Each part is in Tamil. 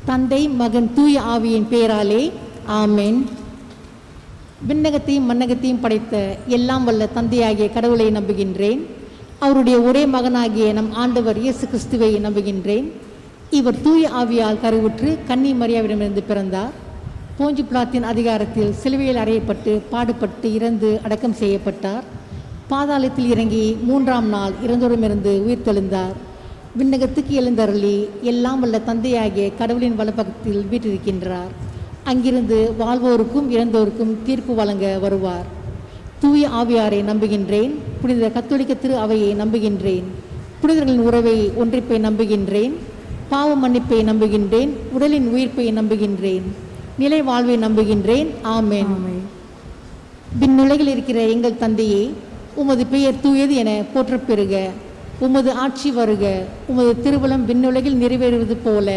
தந்தை, மகன், தூய ஆவியின் பெயராலே ஆமென். விண்ணகத்தையும் மண்ணகத்தையும் படைத்த எல்லாம் வல்ல தந்தையாகிய கடவுளை நம்புகின்றேன். அவருடைய ஒரே மகனாகிய நம் ஆண்டவர் இயேசு கிறிஸ்துவை நம்புகின்றேன். இவர் தூய ஆவியால் கருவுற்று கன்னி மரியாவிடமிருந்து பிறந்தார். போஞ்சு பிலாத்தின் அதிகாரத்தில் சிலுவையில் அறையப்பட்டு பாடுபட்டு இறந்து அடக்கம் செய்யப்பட்டார். பாதாளத்தில் இறங்கி 3ஆம் நாள் இறந்தோரிடமிருந்து உயிர்த்தெழுந்தார். விண்ணகத்துக்கு எழுந்தருளி எல்லாம் வல்ல தந்தையாகிய கடவுளின் வலப்பக்கத்தில் வீற்றிருக்கின்றார். அங்கிருந்து வாழ்வோருக்கும் இறந்தோருக்கும் தீர்ப்பு வழங்க வருவார். தூய ஆவியாரை நம்புகின்றேன். புனித கத்தோலிக்க திரு அவையை நம்புகின்றேன். புனிதர்களின் உறவை ஒன்றிப்பை நம்புகின்றேன். பாவ மன்னிப்பை நம்புகின்றேன். உடலின் உயிர்ப்பை நம்புகின்றேன். நிலை வாழ்வை நம்புகின்றேன். ஆமென். விண்ணுலகில் இருக்கிற எங்கள் தந்தையே, உமது பெயர் தூயது என போற்றப் பெறுக. உமது ஆட்சி வருக. உமது திருவுளம் விண்ணுலகில் நிறைவேறுவது போல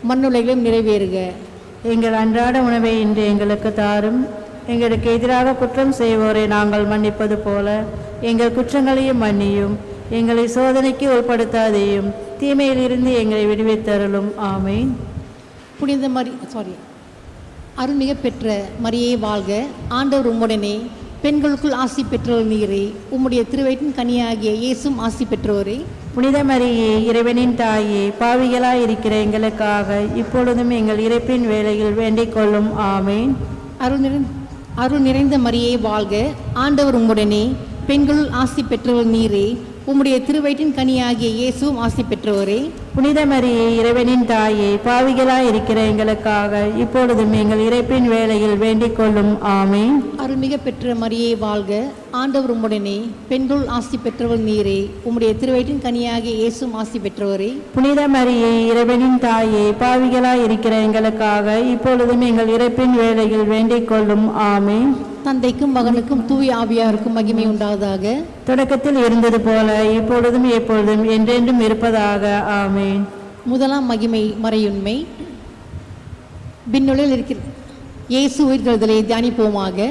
மண்ணுலகிலும் நிறைவேறுக. எங்கள் அன்றாட உணவை இன்று எங்களுக்கு தாரும். எங்களுக்கு எதிராக குற்றம் செய்வோரை நாங்கள் மன்னிப்பது போல எங்கள் குற்றங்களையும் மன்னியும். எங்களை சோதனைக்கு உட்படுத்தாதேயும், தீமையிலிருந்து எங்களை விடுவித்தருளும். ஆமென். புனித அருள்மிக பெற்ற மரியே வாழ்க. ஆண்டவர் உம்முடனே, பெண்களுக்குள் ஆசி பெற்றோர் நீரே. உம்முடைய திருவயிற்றின் கனியாகிய இயேசும் ஆசி பெற்றோரே. புனித மரியே, இறைவனின் தாயே, பாவிகளாய் இருக்கிற எங்களுக்காக இப்பொழுதும் எங்கள் இறப்பின் வேளையில் வேண்டிக் கொள்ளும். ஆமென். அருள் நிறைந்த மரியே வாழ்க. ஆண்டவர் உம்முடனே, பெண்களுள் ஆசி பெற்றவர் நீரே. உம்முடைய திருவயிற்றின் கனியாகிய இயேசுவும் ஆசி பெற்றோரே. புனித மரியே, இறைவனின் தாயே, பாவிகளாய் இருக்கிற எங்களுக்காக இப்பொழுதும் எங்கள் இறப்பின் வேளையில் வேண்டிக் கொள்ளும். ஆமென். அருள்மிக பெற்ற மரியே வாழ்க. ஆண்டவர் உம்முடனே, பெண்களுள் ஆசி பெற்றவர் நீரே. உம்முடைய திருவயிற்றின் கனியாகிய இயேசுவும் ஆசி பெற்றோரே. புனித மரியே, இறைவனின் தாயே, பாவிகளாய் இருக்கிற எங்களுக்காக இப்பொழுதும் எங்கள் இறப்பின் வேளையில் வேண்டிக் கொள்ளும். ஆமென். தந்தைக்கும் மகனுக்கும் தூய ஆவியாருக்கும் மகிமை உண்டாவதாக. தொடக்கத்தில் இருந்தது போல இப்பொழுதும் எப்பொழுதும் என்றென்றும் இருப்பதாக. ஆமென். முதலாம் மகிமை மறையுண்மை. விண்ணுலகில் இருக்கிற இயேசு உயிர்த்தெழுதலை தியானிப்போமாக.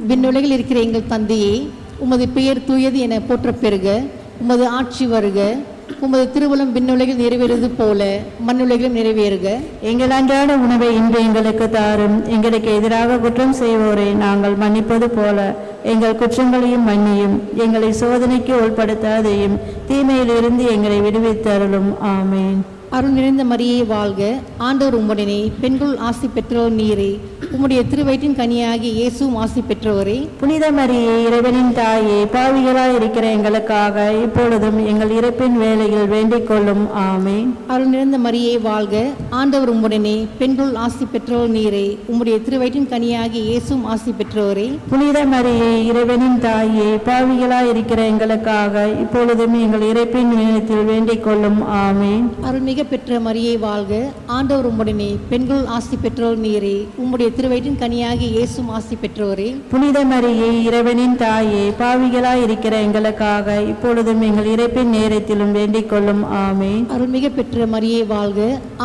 விண்ணுலகில் இருக்கிற எங்கள் தந்தையே, உமது பெயர் தூயது என போற்றப் பெறுக. உமது ஆட்சி வருக. உமது திருவுளம் விண்ணுலகில் நிறைவேறுவது போல மண்ணுலகிலும் நிறைவேறுக. எங்கள் அன்றாட உணவை இன்று எங்களுக்கு தாரும். எங்களுக்கு எதிராக குற்றம் செய்வோரை நாங்கள் மன்னிப்பது போல எங்கள் குற்றங்களையும் மன்னியும். எங்களை சோதனைக்கு உட்படுத்தாதையும், தீமையிலிருந்து எங்களை விடுவித்தருளும். ஆமென். அருள் நிறைந்த மரியே வாழ்க. ஆண்டவர் உம்முடனே, பெண்களுள் ஆசி பெற்றோர் நீரே. உம்முடைய திருவயிற்றின் கனியாகிய இயேசுவும் ஆசி பெற்றோரே. புனித மரியே, இறைவனின் தாயே, பாவிகளாய் இருக்கிற எங்களுக்காக இப்பொழுதும் எங்கள் இறப்பின் வேளையில் வேண்டிக் கொள்ளும். ஆமென். அருள் நிறைந்த மரியே வாழ்க. ஆண்டவர் உம்முடனே, பெண்களுள் ஆசி பெற்றோர் நீரே. உம்முடைய திருவயிற்றின் கனியாகிய இயேசுவும் ஆசி பெற்றோரே. புனித மரியே, இறைவனின் தாயே, பாவிகளாய் இருக்கிற எங்களுக்காக இப்பொழுதும் எங்கள் இறப்பின் நேரத்தில் வேண்டிக் கொள்ளும். ஆமென். அருள்மிக பெற்ற மரியே வாழ்க. ஆண்டவர் உம்முடனே, பெண்களுள் ஆசி பெற்றோர் நீரே. உம்முடைய திருவயிற்றின் கனியாகிய இயேசுவும் ஆசி பெற்றோரே. புனித மரியே, இறைவனின் தாயே, பாவிகளாய் இருக்கிற எங்களுக்காக இப்பொழுதும் எங்கள் இறப்பின் நேரத்திலும் வேண்டிக் கொள்ளும். ஆமென். அருள்மிக பெற்ற மரியே வாழ்க.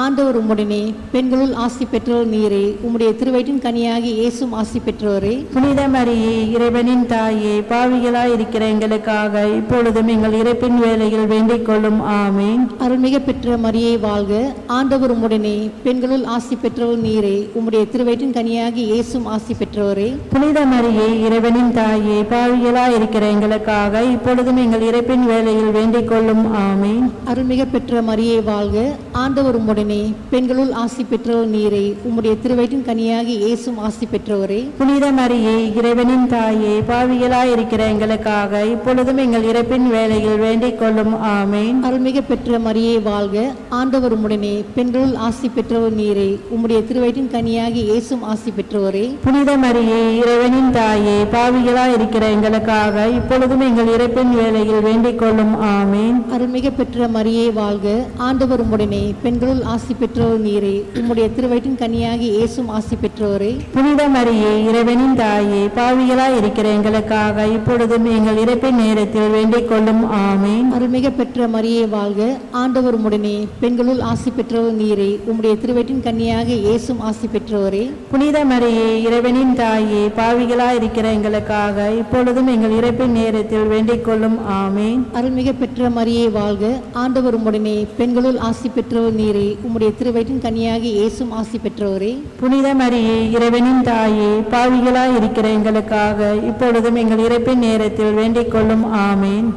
ஆண்டவர் உம்முடனே, பெண்களுள் ஆசி பெற்றோர் நீரே. உம்முடைய திருவயிற்றின் கனியாகிய இயேசுவும் ஆசி பெற்றோரே. புனித மரியே, இறைவனின் தாயே, பாவிகளாய் இருக்கிற எங்களுக்காக இப்பொழுதும் எங்கள் இறப்பின் வேளையில் வேண்டிக் கொள்ளும். ஆமென். அருள்மிக பெற்ற மரியே வாழ்க. ஆண்டவர் உம்முடனே, பெண்களுள் ஆசி பெற்றோர் நீரே. உம்முடைய திருவயிற்றின் கனியாகிய இயேசுவும் ஆசி பெற்றோரே. புனித மரியே, இறைவனின் தாயே, பாவிகளாய் இருக்கிற எங்களுக்காக இப்பொழுதும் எங்கள் இறப்பின் வேளையில் வேண்டிக் கொள்ளும். ஆமென். அருள்மிக பெற்ற மரியே வாழ்க. ஆண்டவர் உம்முடனே, பெண்களுள் ஆசி பெற்றோர் நீரே. உம்முடைய திருவயிற்றின் கனியாகிய இயேசுவும் ஆசி பெற்றோரே. புனித மரியே, இறைவனின் தாயே, பாவிகளாய் இருக்கிற எங்களுக்காக இப்பொழுதும் எங்கள் இறப்பின் வேளையில் வேண்டிக் கொள்ளும். ஆமென். அருள்மிக பெற்ற மரியே வாழ்க. ஆண்டவர் உம்முடனே, பெண்களுள் ஆசி பெற்றோர் நீரே. உம்முடைய திருவயிற்றின் கனியாகிய இயேசுவும் ஆசி பெற்றோரே. புனித மரியே, இறைவனின் தாயே, பாவிகளாய் இருக்கிற எங்களுக்காக இப்பொழுதும் எங்கள் இறப்பின் வேளையில் வேண்டிக் கொள்ளும். ஆமென். அருள்மிக பெற்ற மரியே வாழ்க. ஆண்டவர் உம்முடனே, பெண்களுள் ஆசி பெற்றோர் நீரே. உம்முடைய திருவயிற்றின் கனியாகிய இயேசுவும் ஆசி பெற்றோரே. புனித மரியே, இறைவனின் தாயே, பாவிகளாய் இருக்கிற எங்களுக்காக இப்பொழுதும் எங்கள் இறப்பின் நேரத்தில் வேண்டிக் கொள்ளும். ஆமென். அருள்மிக பெற்ற மரியே வாழ்க. ஆண்டவர் உம்முடனே, பெண்களுள் ஆசி பெற்றவர் நீரே. உம்முடைய திருவயிற்றின் கன்னியாக இயேசும் ஆசி பெற்றவரே. புனித மரியே, இறைவனின் தாயே, பாவிகளாய் இருக்கிற எங்களுக்காக இப்பொழுதும் எங்கள் இறப்பின் நேரத்தில் வேண்டிக் கொள்ளும். ஆமேன். அருள்மிக பெற்ற மரியே வாழ்க. ஆண்டவர் உம்முடனே. பெண்களுள் ஆசி பெற்றவர் நீரே. உம்முடைய திருவயிற்றின் கன்னியாக இயேசும் ஆசி பெற்றவரே. புனித மரியே, இறைவனின் தாயே, பாவிகளாய் இருக்கிற எங்களுக்காக இப்பொழுதும் எங்கள் இறப்பின் நேரத்தில் வேண்டிக் கொள்ளும். ஆமேன்.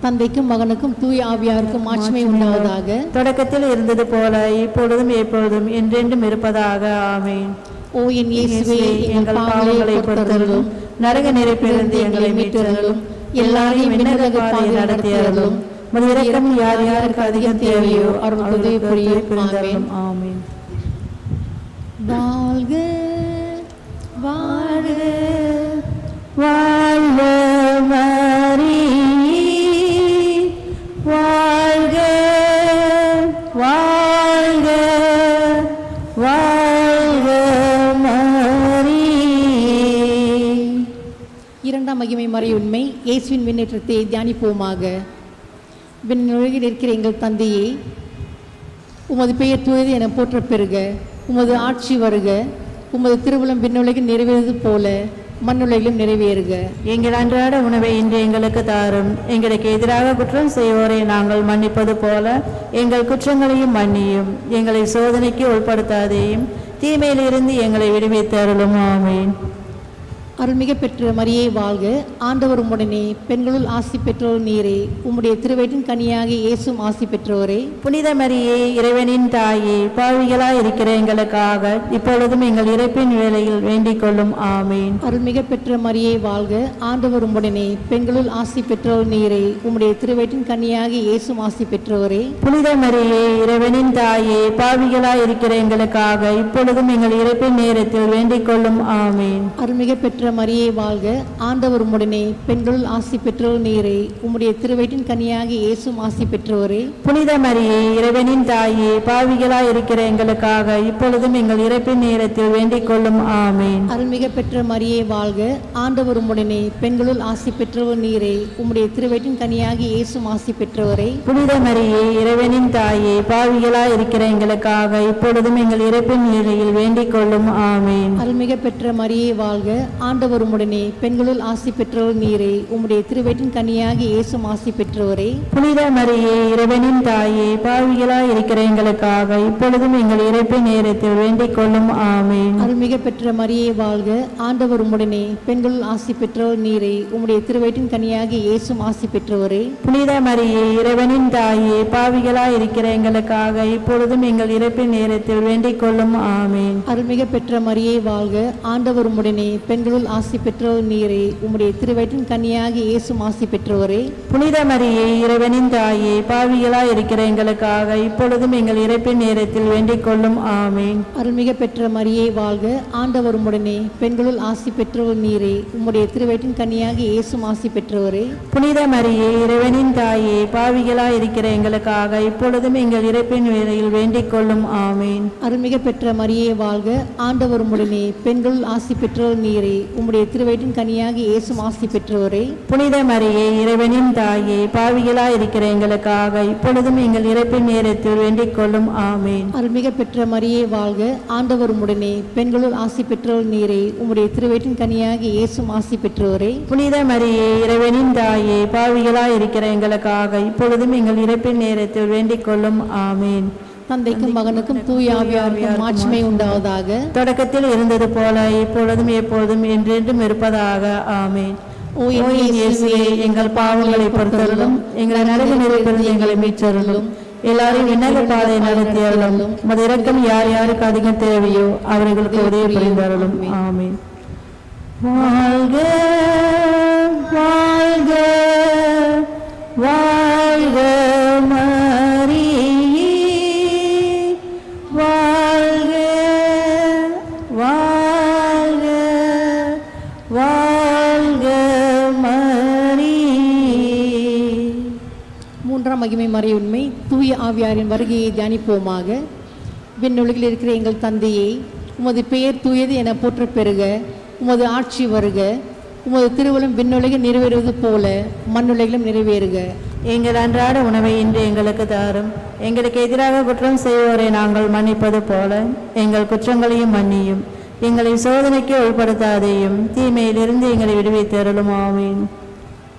தந்தைக்கும் மகனுக்கும் தூய ஆவியாருக்கும் மாட்சிமை உண்டாவதாக. தொடக்கத்தில் இருந்தது போல இப்பொழுதும் எப்பொழுதும் என்றென்றும் இருப்பதாக. ஆமேன். ஓ என் இயேசுவே, எங்கள் பாவங்களை பொறுத்தருளும். நரக நெருப்பிலிருந்து எங்களை மீட்டருளும். எல்லாரையும் விண்ணக பாதையில் நடத்தியருளும். உமது இரக்கம் யார் யாருக்கு அதிகம் தேவையோ அவர்கள் உதவி புரிய புரிந்தருளும். ஆமீன். வாழ்க வாழ்க வாழ்க மரியே, வாழ்க வாழ்க வாழ்க மரியே. இரண்டாம் மகிமை மறையுண்மை. இயேசுவின் விண்ணேற்றத்தை தியானிப்போமாக. விண்ணுலகில் இருக்கிற எங்கள் தந்தையே, உமது பெயர் தூயது என போற்ற பெறுக. உமது ஆட்சி வருக. உமது திருவுளம் விண்ணுலகில் நிறைவேறுவது போல மண்ணுலகிலும் நிறைவேறுக. எங்கள் அன்றாட உணவை இன்று எங்களுக்கு தாரும். எங்களுக்கு எதிராக குற்றம் செய்வோரை நாங்கள் மன்னிப்பது போல எங்கள் குற்றங்களையும் மன்னியும். எங்களை சோதனைக்கு உட்படுத்தாதேயும், தீமையிலிருந்து எங்களை விடுவித்தருளும். ஆமீன். அருள்மிக பெற்ற மரியே வாழ்க. ஆண்டவர் உம்முடனே. பெண்களுள் ஆசி பெற்றோர் நீரே. உம்முடைய திருவயிற்றின் கனியாக இயேசும் ஆசி பெற்றோரே. புனித மரியே, இறைவனின் தாயே, பாவிகளாய் இருக்கிற எங்களுக்காக இப்பொழுதும் எங்கள் இறப்பின் வேளையில் வேண்டிக் கொள்ளும். ஆமீன். அருள்மிக பெற்ற மரியே வாழ்க. ஆண்டவர் உம்முடனே. பெண்களுள் ஆசி பெற்றோர் நீரே. உம்முடைய திருவயிற்றின் கனியாக இயேசும் ஆசி பெற்றோரே. புனித மரியே, இறைவனின் தாயே, பாவிகளாய் இருக்கிற எங்களுக்காக இப்பொழுதும் எங்கள் இறப்பின் நேரத்தில் வேண்டிக் கொள்ளும். ஆமீன். அருள்மிக பெற்ற மரியே வாழ்க. ஆண்டவர் உம்முடனே. பெண்களுள் ஆசி பெற்றோர் நீரே. உம்முடைய திருவயிற்றின் கனியாக இயேசும் ஆசி பெற்றோரே. புனித மரியே, இறைவனின் தாயே, பாவிகளாய் இருக்கிற எங்களுக்காக இப்பொழுதும் எங்கள் இறப்பின் நேரத்தில் வேண்டிக் கொள்ளும். ஆமீன். அருள்மிக பெற்ற மரியே வாழ்க. ஆண்டவர் உம்முடனே. பெண்களுள் ஆசி பெற்றோர் நீரே. உம்முடைய திருவயிற்றின் கனியாக இயேசும் ஆசி பெற்றோரே. புனித மரியே, இறைவனின் தாயே, பாவிகளாய் இருக்கிற எங்களுக்காக இப்பொழுதும் எங்கள் இறப்பின் வேளையில் வேண்டிக் கொள்ளும். ஆமீன். அருள்மிக பெற்ற மரியே வாழ்க. ஆண்டவர் உம்முடனே. பெண்களுள் ஆசி பெற்றோர் நீரே. உம்முடைய திருவயிற்றின் கனியாக இயேசும் ஆசி பெற்றோரே. புனித மரியே, இறைவனின் தாயே, பாவிகளாய் இருக்கிற எங்களுக்காக இப்பொழுதும் எங்கள் இறப்பின் நேரத்தில் வேண்டிக் கொள்ளும். ஆமீன். அருள்மிக பெற்ற மரியே வாழ்க. ஆண்டவர் உம்முடனே. பெண்களுள் ஆசி பெற்றோர் நீரே. உம்முடைய திருவயிற்றின் கனியாக இயேசும் ஆசி பெற்றோரே. புனித மரியே, இறைவனின் தாயே, பாவிகளாய் இருக்கிற எங்களுக்காக இப்பொழுதும் எங்கள் இறப்பின் நேரத்தில் வேண்டிக் கொள்ளும். ஆமீன். அருள்மிக பெற்ற மரியே வாழ்க. ஆண்டவர் உம்முடனே. பெண்களுள் ஆசி பெற்றோர் நீரே. உம்முடைய திருவயிற்றின் கனியாக இயேசும் ஆசி பெற்றோரே. புனித மரியே, இறைவனின் தாயே, பாவிகளாய் இருக்கிற எங்களுக்காக இப்பொழுதும் எங்கள் இறப்பின் நேரத்தில் வேண்டிக் கொள்ளும். ஆமீன். அருள்மிக பெற்ற மரியே வாழ்க. ஆண்டவர் உம்முடனே. பெண்களுள் ஆசி பெற்றோர் நீரே. உம்முடைய திருவயிற்றின் கனியாக இயேசும் ஆசி பெற்றோரே. புனித மரியே, இறைவனின் தாயே, பாவிகளாய் இருக்கிற எங்களுக்காக இப்பொழுதும் எங்கள் இறப்பின் வேளையில் வேண்டிக் கொள்ளும். ஆமீன். அருள்மிக பெற்ற மரியே வாழ்க. ஆண்டவர் உம்முடனே. பெண்களுள் ஆசி பெற்றோர் நீரே. உம்முடைய திருவயிற்றின் கனியாக இயேசும் ஆசி பெற்றோரே. புனித மரியே, இறைவனின் தாயே, பாவிகளாய் இருக்கிற எங்களுக்காக இப்பொழுதும் எங்கள் இறப்பின் நேரத்தில் வேண்டிக் கொள்ளும். ஆமீன். அருள்மிக பெற்ற மரியே வாழ்க. ஆண்டவர் உம்முடனே. பெண்களுள் ஆசி பெற்றோர் நீரே. உம்முடைய திருவயிற்றின் கனியாக இயேசும் ஆசி பெற்றோரே. புனித மரியே, இறைவனின் தாயே, பாவிகளாய் இருக்கிற எங்களுக்காக இப்பொழுதும் எங்கள் இறப்பின் நேரத்தில் வேண்டிக் கொள்ளும். ஆமீன். தந்தைக்கும் மகனுக்கும் தூய ஆவியாருக்கும் மாட்சிமை உண்டாவதாக. தொடக்கத்தில் இருந்தது போல இப்பொழுதும் எப்பொழுதும் என்றென்றும் இருப்பதாக. ஆமீன். ஓ என் இயேசுவே, எங்கள் பாவங்களை பொறுத்தருளும். எங்களை நரக நெருப்பிலிருந்து எங்களை மீட்டருளும். எல்லாரையும் விண்ணக பாதை நடத்தியருளும். உமது இரக்கம் யார் யாருக்கு அதிகம் தேவையோ அவர்களுக்கு உதவி புரிந்தருளும். ஆமீன். வாழ்க வாழ்க வாழ்க மரியே, வாழ்க வாழ்க வாழ்க மரியே. மூன்றாம் மகிமை மறையுண்மை. தூய ஆவியாரின் வருகையை தியானிப்போமாக. விண்ணுலகில் இருக்கிற எங்கள் தந்தையே, உமது பெயர் தூயது என போற்ற பெறுக. உமது ஆட்சி வருக. உமது திருவுளம் விண்ணுலகில் நிறைவேறுவது போல மண்ணுலகிலும் நிறைவேறுக. எங்கள் அன்றாட உணவை இன்று எங்களுக்கு தாரும். எங்களுக்கு எதிராக குற்றம் செய்வோரை நாங்கள் மன்னிப்பது போல எங்கள் குற்றங்களையும் மன்னியும். எங்களை சோதனைக்கு உட்படுத்தாதேயும், தீமையிலிருந்து எங்களை விடுவித்தருளும். ஆமீன்.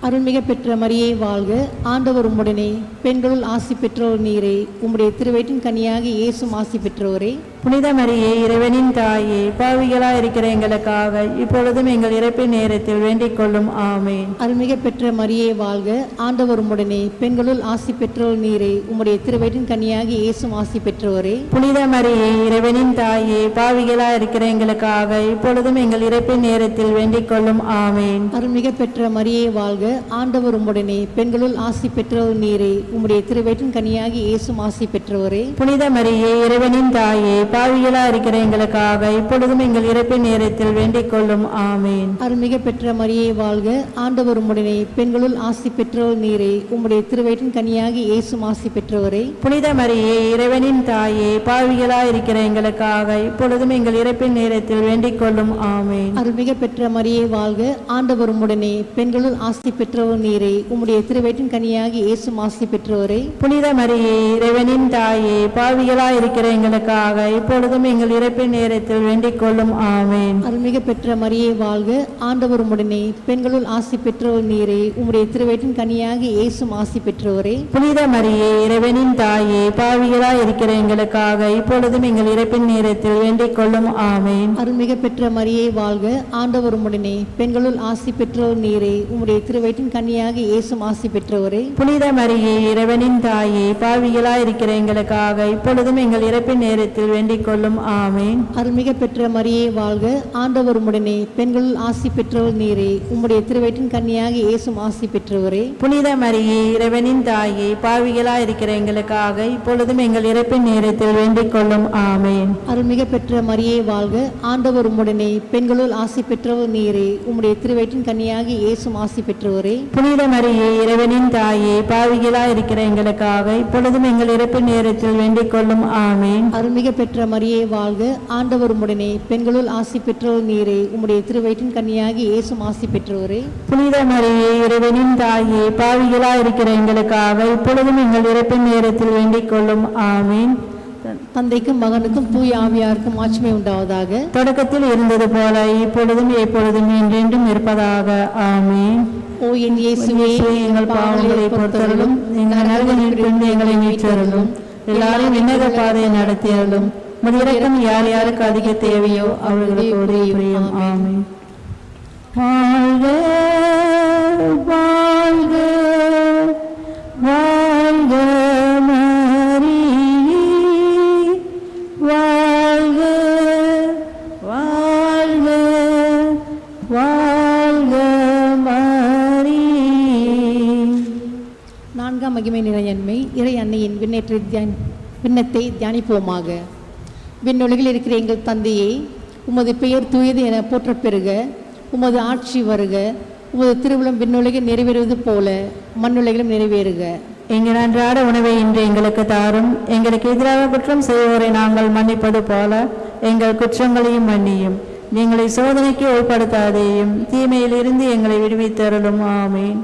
அருள்மிக பெற்ற மரியே வாழ்க, ஆண்டவர் உம்முடனே, பெண்களுள் ஆசி பெற்றோர் நீரே, உம்முடைய திருவயிற்றின் கனியாக இயேசும் ஆசி பெற்றோரே. புனித மரியே, இறைவனின் தாயே, பாவிகளாய் இருக்கிற எங்களுக்காக இப்பொழுதும் எங்கள் இறப்பின் நேரத்தில் வேண்டிக் கொள்ளும். ஆமீன். அருள்மிக பெற்ற மரியே வாழ்க, ஆண்டவர் உம்முடனே, பெண்களுள் ஆசி பெற்றோர் நீரே, உம்முடைய திருவயிற்றின் கனியாக இயேசும் ஆசி பெற்றோரே. புனித மரியே, இறைவனின் தாயே, பாவிகளாய் இருக்கிற எங்களுக்காக இப்பொழுதும் எங்கள் இறப்பின் நேரத்தில் வேண்டிக் கொள்ளும். ஆமீன். அருள்மிக பெற்ற மரியே வாழ்க, ஆண்டவர் உம்முடனே, பெண்களுள் ஆசி பெற்றோர் நீரே, உம்முடைய திருவயிற்றின் கனியாக இயேசும் ஆசி பெற்றோரே. புனித மரியே, இறைவனின் தாயே, பாவிகளா இருக்கிற எங்களுக்காக இப்பொழுதும் எங்கள் இறப்பின் நேரத்தில் வேண்டிக் கொள்ளும். ஆமீன். அருள்மிக பெற்ற மரியே வாழ்க, ஆண்டவர் உம்முடனே, பெண்களுள் ஆசி பெற்றோர் நீரே, உம்முடைய திருவயிற்றின் கனியாக இயேசும் ஆசி பெற்றோரே. புனித மரியே, இறைவனின் தாயே, பாவிகளா இருக்கிற எங்களுக்காக இப்பொழுதும் எங்கள் இறப்பின் நேரத்தில் வேண்டிக் கொள்ளும். ஆமீன். அருள்மிக பெற்ற மரியே வாழ்க, ஆண்டவர் உம்முடனே, பெண்களுள் ஆசி பெற்றோர் நீரே, உம்முடைய திருவயிற்றின் கனியாக இயேசும் ஆசி பெற்றோரே. புனித மரியே, இறைவனின் தாயே, பாவிகளா இருக்கிற எங்களுக்காக இப்பொழுதும் எங்கள் இறப்பின் நேரத்தில் வேண்டிக் கொள்ளும். ஆமீன். அருள்மிக பெற்ற மரியே வாழ்க, ஆண்டவர் உம்முடனே, பெண்களுள் ஆசி பெற்றோர் நீரே, உம்முடைய திருவயிற்றின் கனியாக இயேசும் ஆசி பெற்றோரே. புனித மரியே, இறைவனின் தாயே, பாவிகளா இருக்கிற எங்களுக்காக இப்பொழுதும் எங்கள் இறப்பின் நேரத்தில் வேண்டிக் கொள்ளும். ஆமீன். அருள்மிக பெற்ற மரியே வாழ்க, ஆண்டவர் உம்முடனே, பெண்களுள் ஆசி பெற்றோர் நீரே, உம்முடைய திருவயிற்றின் கனியாக இயேசும் ஆசி பெற்றோரே. புனித மரியே, இறைவனின் தாயே, பாவிகளா இருக்கிற எங்களுக்காக இப்பொழுதும் எங்கள் இறப்பின் நேரத்தில் வேண்டிக் கொள்ளும். ஆமீன். அருள்மிக பெற்ற மரியே வாழ்க, ஆண்டவர் உம்முடனே, பெண்களுள் ஆசி பெற்றோர் நீரே, உம்முடைய திருவயிற்றின் கனியாக இயேசும் ஆசி பெற்றோரே. புனித மரியே, இறைவனின் தாயே, பாவிகளா இருக்கிற எங்களுக்காக இப்பொழுதும் எங்கள் இறப்பின் நேரத்தில் வேண்டிக் கொள்ளும். ஆமீன். அருள்மிக பெற்ற மரியே வாழ்க, ஆண்டவர் உம்முடனே, பெண்களுள் ஆசி பெற்றோர் நீரே, உம்முடைய திருவயிற்றின் கனியாக இயேசும் ஆசி பெற்றோரே. புனித மரியே, இறைவனின் தாயே, பாவிகளா இருக்கிற எங்களுக்காக இப்பொழுதும் எங்கள் இறப்பின் நேரத்தில் வேண்டிக் கொள்ளும். ஆமீன். அருள்மிக பெற்ற மரியே வாழ்க, ஆண்டவர் உம்முடனே, பெண்களுள் ஆசி பெற்றோர் நீரே, உம்முடைய திருவயிற்றின் கனியாக இயேசும் ஆசி பெற்றோரே. புனித மரியே, இறைவனின் தாயே, பாவிகளா இருக்கிற எங்களுக்காக இப்பொழுதும் எங்கள் இறப்பின் நேரத்தில் வேண்டிக் கொள்ளும். ஆமீன். தந்தைக்கும் மகனுக்கும் தூய ஆவியாருக்கும் மாட்சிமை உண்டாவதாக. தொடக்கத்தில் இருந்தது போல இப்பொழுதும் எப்பொழுதும் என்றென்றும் இருப்பதாக. ஆமீன். ஓ என் இயேசுவே, எங்கள் பாவங்களை பொறுத்தருளும், எங்கள் நரகத்திலிருந்து எங்களை மீட்டருளும், எல்லாரும் விண்ணக பாதையை நடத்தியருளும். முதலிரக்கம் யார் யாருக்கு அதிக தேவையோ அவர்களுக்கு உதவி புரியும். ஆமீன். வாழ்க வாழ்க வாழ்க மரியே, வாழ்க வாழ்க வாழ்க மரியே. நான்காம் மகிமை நிறையன்மை இறை அன்னையின் விண்ணத்தை தியானிப்போமாக. விண்ணுலகில் இருக்கிற எங்கள் தந்தையே, உமது பெயர் தூயது என போற்றப் பெறுக. உமது ஆட்சி வருக. உமது திருவிழம் விண்ணுலகில் நிறைவேறுவது போல மண்ணுலகிலும் நிறைவேறுக. எங்கள் அன்றாட உணவை இன்று எங்களுக்கு தாரும். எங்களுக்கு எதிராக குற்றம் செய்வோரை நாங்கள் மன்னிப்பது போல எங்கள் குற்றங்களையும் மன்னியும். எங்களை சோதனைக்கு உட்படுத்தாதேயும், தீமையிலிருந்து எங்களை விடுவித்தருளும். ஆமீன்.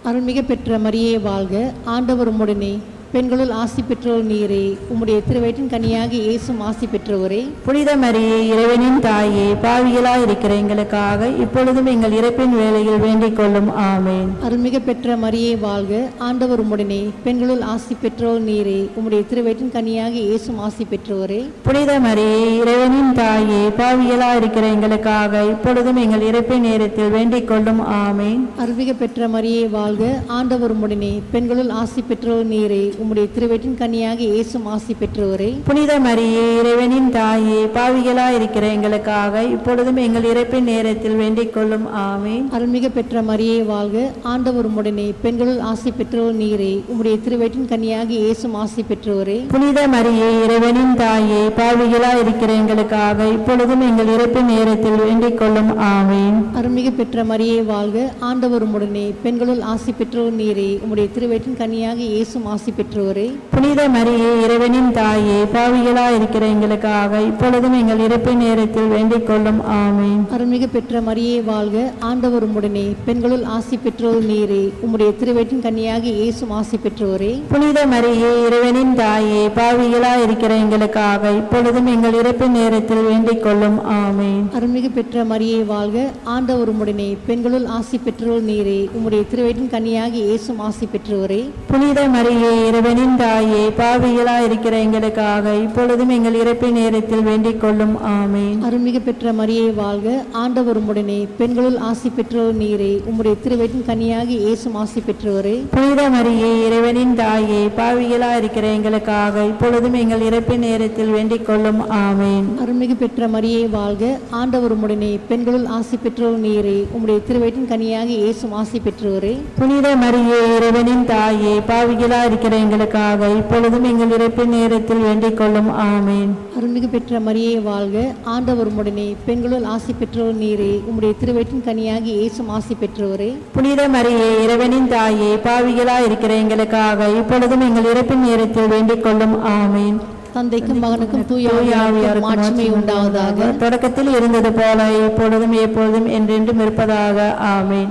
அருள்மிக பெற்ற மரியே வாழ்க, ஆண்டவர் உம்முடனே, பெண்களுள் ஆசி பெற்றோர் நீரே, உம்முடைய திருவயிற்றின் கனியாக இயேசும் ஆசி பெற்றோரே. புனித மரியே, இறைவனின் தாயே, பாவிகளா இருக்கிற எங்களுக்காக இப்பொழுதும் எங்கள் இறப்பின் வேளையில் வேண்டிக் கொள்ளும். ஆமீன். அருள்மிக பெற்ற மரியே வாழ்க, ஆண்டவர் உம்முடனே, பெண்களுள் ஆசி பெற்றோர் நீரே, உம்முடைய திருவயிற்றின் கனியாக இயேசும் ஆசி பெற்றோரே. புனித மரியே, இறைவனின் தாயே, பாவிகளா இருக்கிற எங்களுக்காக இப்பொழுதும் எங்கள் இறப்பின் நேரத்தில் வேண்டிக் கொள்ளும். ஆமீன். அருள்மிக பெற்ற மரியே வாழ்க, ஆண்டவர் உம்முடனே, பெண்களுள் ஆசி பெற்றோர் நீரே, உம்முடைய திருவயிற்றின் கனியாக இயேசும் ஆசி பெற்றோரே. புனித மரியே, இறைவனின் தாயே, பாவிகளா இருக்கிற எங்களுக்காக இப்பொழுதும் எங்கள் இறப்பின் நேரத்தில் வேண்டிக் கொள்ளும். ஆமீன். அருள்மிக பெற்ற மரியே வாழ்க, ஆண்டவர் உம்முடனே, பெண்களுள் ஆசி பெற்றோர் நீரே, உம்முடைய திருவயிற்றின் கனியாக இயேசும் ஆசி பெற்றோரே. புனித மரியே, இறைவனின் தாயே, பாவிகளா இருக்கிற எங்களுக்காக இப்பொழுதும் எங்கள் இறப்பின் நேரத்தில் வேண்டிக் கொள்ளும். ஆமீன். அருள்மிக பெற்ற மரியே வாழ்க, ஆண்டவர் உம்முடனே, பெண்களுள் ஆசி பெற்றோர் நீரே, உம்முடைய திருவயிற்றின் கனியாக இயேசும் ஆசி பெற்றோரே. பெற்றோரே. புனித மரியே, இறைவனின் தாயே, பாவிகளாய் இருக்கிற எங்களுக்காக இப்பொழுதும் எங்கள் இறப்பின் நேரத்தில் வேண்டிக் கொள்ளும். ஆமென். அருள்மிகு பெற்ற மரியே வாழ்க, ஆண்டவர் உம்முடனே, பெண்களுள் ஆசி பெற்றோர் நீரே. உம்முடைய திருவயிற்றின் கன்னியாகி இயேசும் ஆசி பெற்றோரே. புனித மரியே, இறைவனின் தாயே, பாவிகளாய் இருக்கிற எங்களுக்காக இப்பொழுதும் எங்கள் இறப்பின் நேரத்தில் வேண்டிக் கொள்ளும். ஆமென். அருள்மிகு பெற்ற மரியே வாழ்க, ஆண்டவர் உம்முடனே, பெண்களுள் ஆசி பெற்றோர் நீரே. உம்முடைய திருவயிற்றின் கன்னியாகி இயேசும் ஆசி பெற்றோரே. புனித மரியே, இறைவனின் தாயே, பாவிகளாய் இருக்கிற எங்களுக்காக இப்பொழுதும் எங்கள் இறப்பின் நேரத்தில் வேண்டிக் கொள்ளும். ஆமென். அருள்மிகு பெற்ற மரியே வாழ்க, ஆண்டவர் உம்முடனே, பெண்களுள் ஆசி பெற்றோர் நீரே. உம்முடைய திருவயிற்றின் கன்னியாகி இயேசும் ஆசி பெற்றோரே. புனித மரியே, இறைவனின் தாயே, பாவிகளாய் இருக்கிற எங்களுக்காக இப்பொழுதும் எங்கள் இறப்பின் நேரத்தில் வேண்டிக் கொள்ளும். ஆமென். அருள்மிகு பெற்ற மரியே வாழ்க, ஆண்டவர் உம்முடனே, பெண்களுள் ஆசி பெற்றோர் நீரே. உம்முடைய திருவயிற்றின் கன்னியாகி இயேசும் ஆசி பெற்றோரே. புனித மரியே, இறைவனின் தாயே, பாவிகளாய் இருக்கிற எங்களுக்காக இப்பொழுதும் எங்கள் இறப்பின் நேரத்தில் வேண்டிக் கொள்ளும். ஆமென். அருள்மிகு பெற்ற மரியே வாழ்க, ஆண்டவர் உம்முடனே, பெண்களுள் ஆசி பெற்றோர் நீரே. உம்முடைய திருவயிற்றின் கன்னியாகி இயேசும் ஆசி பெற்றோரே. புனித மரியே, இறைவனின் தாயே, பாவிகளாய் இருக்கிற எங்களுக்காக இப்பொழுதும் எங்கள் இறப்பின் நேரத்தில் வேண்டிக் கொள்ளும். ஆமென். தந்தைக்கும் மகனுக்கும் தூய ஆவியாருக்கும் மாட்சிமை உண்டாவதாக. தொடக்கத்தில் இருந்தது போல இப்பொழுதும் எப்பொழுதும் என்றென்றும் இருப்பதாக. ஆமென்.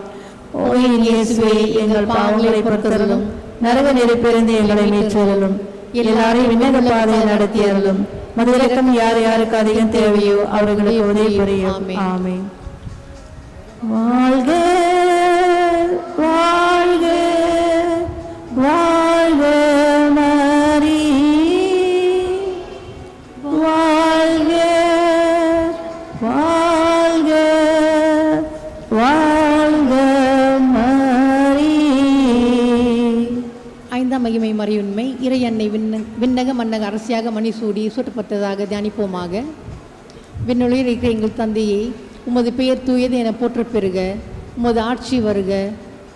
ஓ என் இயேசுவே, எங்கள் பாவங்களை பொறுத்தருளும், நரக நெருப்பிலிருந்து எங்களை மீட்டருளும், எல்லாரையும் விண்ணக பாதையில் நடத்தியருளும். மதுவிலக்கம் யார் யாருக்கு அதிகம் தேவையோ அவர்களுக்கு உதவி புரியும். ஆமென். வாழ்க வாழ்க வாழ்க மரி, வாழ்க வாழ்க வாழ்க மரி. ஐந்தாம் மகிமை மறையுண்மை. இறை அன்னை விண்ணக மன்னக அரசியாக மணிசூடி சூட்டப்பட்டதாக தியானிப்போமாக. விண்ணுலகில் இருக்கிற எங்கள் தந்தையே, உமது பெயர் தூயது என போற்றப் பெறுக. உமது ஆட்சி வருக.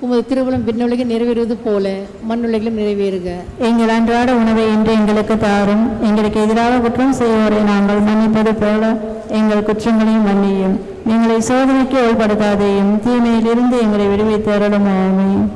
உமது திருவுளம் விண்ணுலகில் நிறைவேறுவது போல மண்ணுலகிலும் நிறைவேறுக. எங்கள் அன்றாட உணவை இன்று எங்களுக்கு தாரும். எங்களுக்கு எதிராக குற்றம் செய்வோரை நாங்கள் மன்னிப்பது போல எங்கள் குற்றங்களையும் மன்னியும். எங்களை சோதனைக்கு உட்படுத்தாதேயும், தீமையிலிருந்து எங்களை விடுவித்து அருளும். ஆமென்.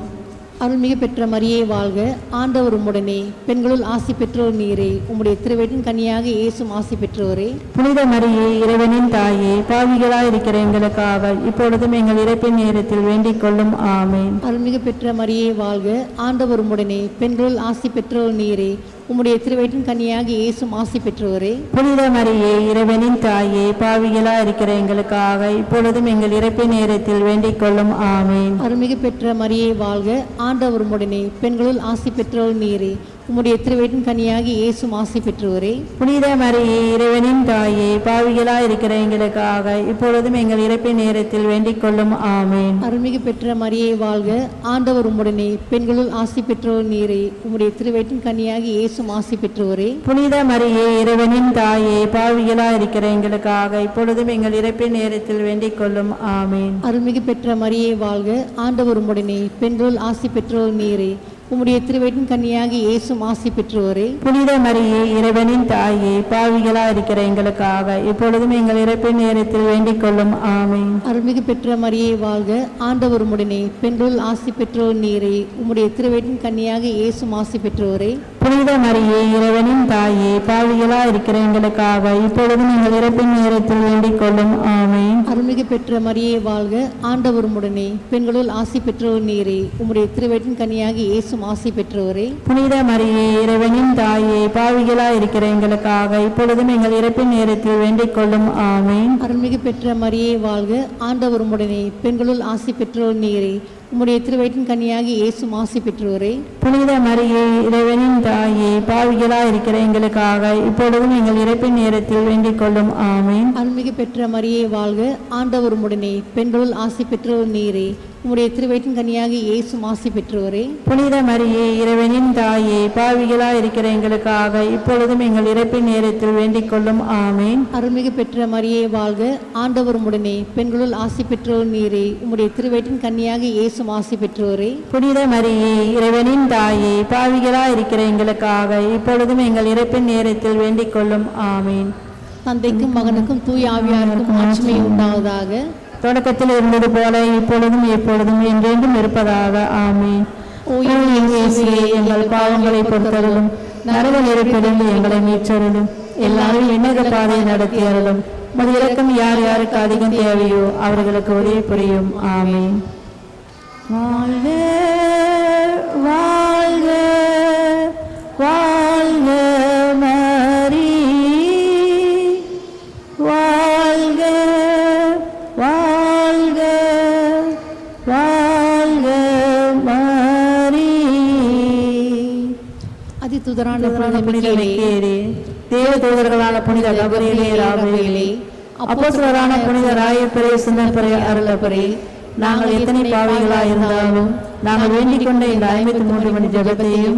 அருள்மிகு பெற்ற மரியே வாழ்க, ஆண்டவர் உம்முடனே, பெண்களுள் ஆசி பெற்றோர் நீரே. உம்முடைய திருவயிற்றின் கன்னியாக இயேசும் ஆசி பெற்றோரே. புனித மரியே, இறைவனின் தாயே, பாவிகளாய் இருக்கிற எங்களுக்காக இப்பொழுதும் எங்கள் இறப்பின் நேரத்தில் வேண்டிக் கொள்ளும். ஆமென். அருள்மிகு பெற்ற மரியே வாழ்க, ஆண்டவர் உம்முடனே, பெண்களுள் ஆசி பெற்றோர் நீரே. உம்முடைய திருவயிற்றின் கன்னியாக இயேசும் ஆசி பெற்றோரே. புனித மரியே, இறைவனின் தாயே, பாவிகளாய் இருக்கிற எங்களுக்காக இப்பொழுதும் எங்கள் இறப்பின் நேரத்தில் வேண்டிக் கொள்ளும். ஆமென். அருள்மிகு பெற்ற மரியே வாழ்க, ஆண்டவர் உம்முடனே, பெண்களுள் ஆசி பெற்றோர் நீரே. உம்முடைய திருவயிற்றின் கன்னியாக இயேசும் ஆசி பெற்றோரே. புனித மரியே, இறைவனின் தாயே, பாவிகளாய் இருக்கிற எங்களுக்காக இப்பொழுதும் எங்கள் இறப்பின் நேரத்தில் வேண்டிக் கொள்ளும். ஆமென். அருள்மிகு பெற்ற மரியே வாழ்க, ஆண்டவர் உம்முடனே, பெண்களுள் ஆசி பெற்றோர் நீரே. உம்முடைய திருவயிற்றின் கன்னியாக இயேசும் ஆசி பெற்றோரே. புனித மரியே, இறைவனின் தாயே, பாவிகளாய் இருக்கிற எங்களுக்காக இப்பொழுதும் எங்கள் இறப்பின் நேரத்தில் வேண்டிக் கொள்ளும். ஆமென். அருள்மிகு பெற்ற மரியே வாழ்க, ஆண்டவர் உம்முடனே, பெண்களுள் ஆசி பெற்றோர் நீரே. உம்முடைய திருவயிற்றின் கன்னியாக இயேசும் ஆசி பெற்றோரே. புனித மரியே, இறைவனின் தாயே, பாவிகளாய் இருக்கிற எங்களுக்காக இப்பொழுதும் எங்கள் இறப்பின் நேரத்தில் வேண்டிக் கொள்ளும். ஆமென். அருள்மிகு பெற்ற மரியே வாழ்க, ஆண்டவர் உம்முடனே, பெண்களுள் ஆசி பெற்றோர் நீரே. உம்முடைய திருவயிற்றின் கன்னியாக இயேசும் ஆசி பெற்றோரே. புனித மரியே, இறைவனின் தாயே, பாவிகளாய் இருக்கிற எங்களுக்காக இப்பொழுதும் எங்கள் இறப்பின் நேரத்தில் வேண்டிக் கொள்ளும். ஆமென். அருள்மிகு பெற்ற மரியே வாழ்க, ஆண்டவர் உம்முடனே, பெண்களுள் ஆசி பெற்றோர் நீரே. உம்முடைய திருவயிற்றின் கன்னியாக இயேசும் ஆசி பெற்றோரே. புனித மரியே, இறைவனின் தாயே, பாவிகளாய் இருக்கிற எங்களுக்காக இப்பொழுதும் எங்கள் இறப்பின் நேரத்தில் வேண்டிக் கொள்ளும். ஆமென். அருள்மிகு பெற்ற மரியே வாழ்க, ஆண்டவர் உம்முடனே, பெண்களுள் ஆசி பெற்றோர் நீரே. உம்முடைய திருவயிற்றின் கன்னியாக இயேசும் ஆசி பெற்றோரே. புனித மரியே, இறைவனின் தாயே, பாவிகளாய் இருக்கிற எங்களுக்காக இப்பொழுதும் எங்கள் இறப்பின் நேரத்தில் வேண்டிக் கொள்ளும். ஆமென். அருள்மிகு பெற்ற மரியே வாழ்க, ஆண்டவர் உம்முடனே, பெண்களுள் ஆசி பெற்றோர் நீரே. உம்முடைய திருவயிற்றின் கன்னியாக இயேசும் ஆசி பெற்றோரே. புனித மரியே, இறைவனின் தாயே, பாவிகளாய் இருக்கிற எங்களுக்காக இப்பொழுதும் எங்கள் இறப்பின் நேரத்தில் வேண்டிக் கொள்ளும். ஆமென். அருள்மிகு பெற்ற மரியே வாழ்க, ஆண்டவர் உம்முடனே, பெண்களுள் ஆசி பெற்றோர் நீரே. உம்முடைய திருவயிற்றின் கன்னியாக இயேசும் ஆசி பெற்றோரே. புனித மரியே, இறைவனின் தாயே, பாவிகளாய் இருக்கிற எங்களுக்காக இப்பொழுதும் எங்கள் இறப்பின் நேரத்தில் வேண்டிக் கொள்ளும். ஆமென். தந்தைக்கும் மகனுக்கும் தூய ஆவியாருக்கும் மாட்சிமை உண்டாவதாக. தொடக்கத்தில் இருந்தது போல இப்பொழுதும் எப்பொழுதும் என்றென்றும் இருப்பதாக. ஆமென். ஓ ஓ என் இயேசுவே, எங்கள் பாவங்களை பொறுத்தருளும், நரக நெருப்பிலிருந்து எங்களை மீட்டருளும், எல்லாரும் விண்ணக பாதையை நடத்தி அருளும். உமது இரக்கம் யார் யாருக்கு அதிகம் தேவையோ அவர்களுக்கு உதவி புரியும். ஆமென். வாழ்க வாழ்க வாழ்க மரி, வாழ்க வாழ்க வாழ்க மரி. அதிதூதரான புனித புனித மிக்கேலே, தேவதூதர்களான புனித கபரியேலே, ராபேலே, அப்போஸ்தலரான புனித ராயப்பரே, சின்னப்பரே, அருளப்பரே, நாங்கள் எத்தனை பாவிகளாய் இருந்தாலும் நாங்கள் வேண்டிக் கொண்ட இந்த 53 மணி ஜெபத்தையும்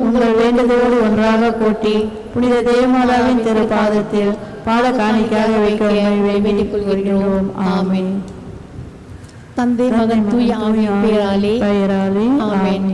உங்கள் வேண்டுதலோடு ஒன்றாக கூட்டி புனித தேவமாதாவின் திருப்பாதத்தில் பாத காணிக்கையாக வைக்க உம்மை வேண்டிக் கொள்கிறோம். ஆமென். தந்தை மகன் தூய ஆவியின் பெயராலே ஆமென்.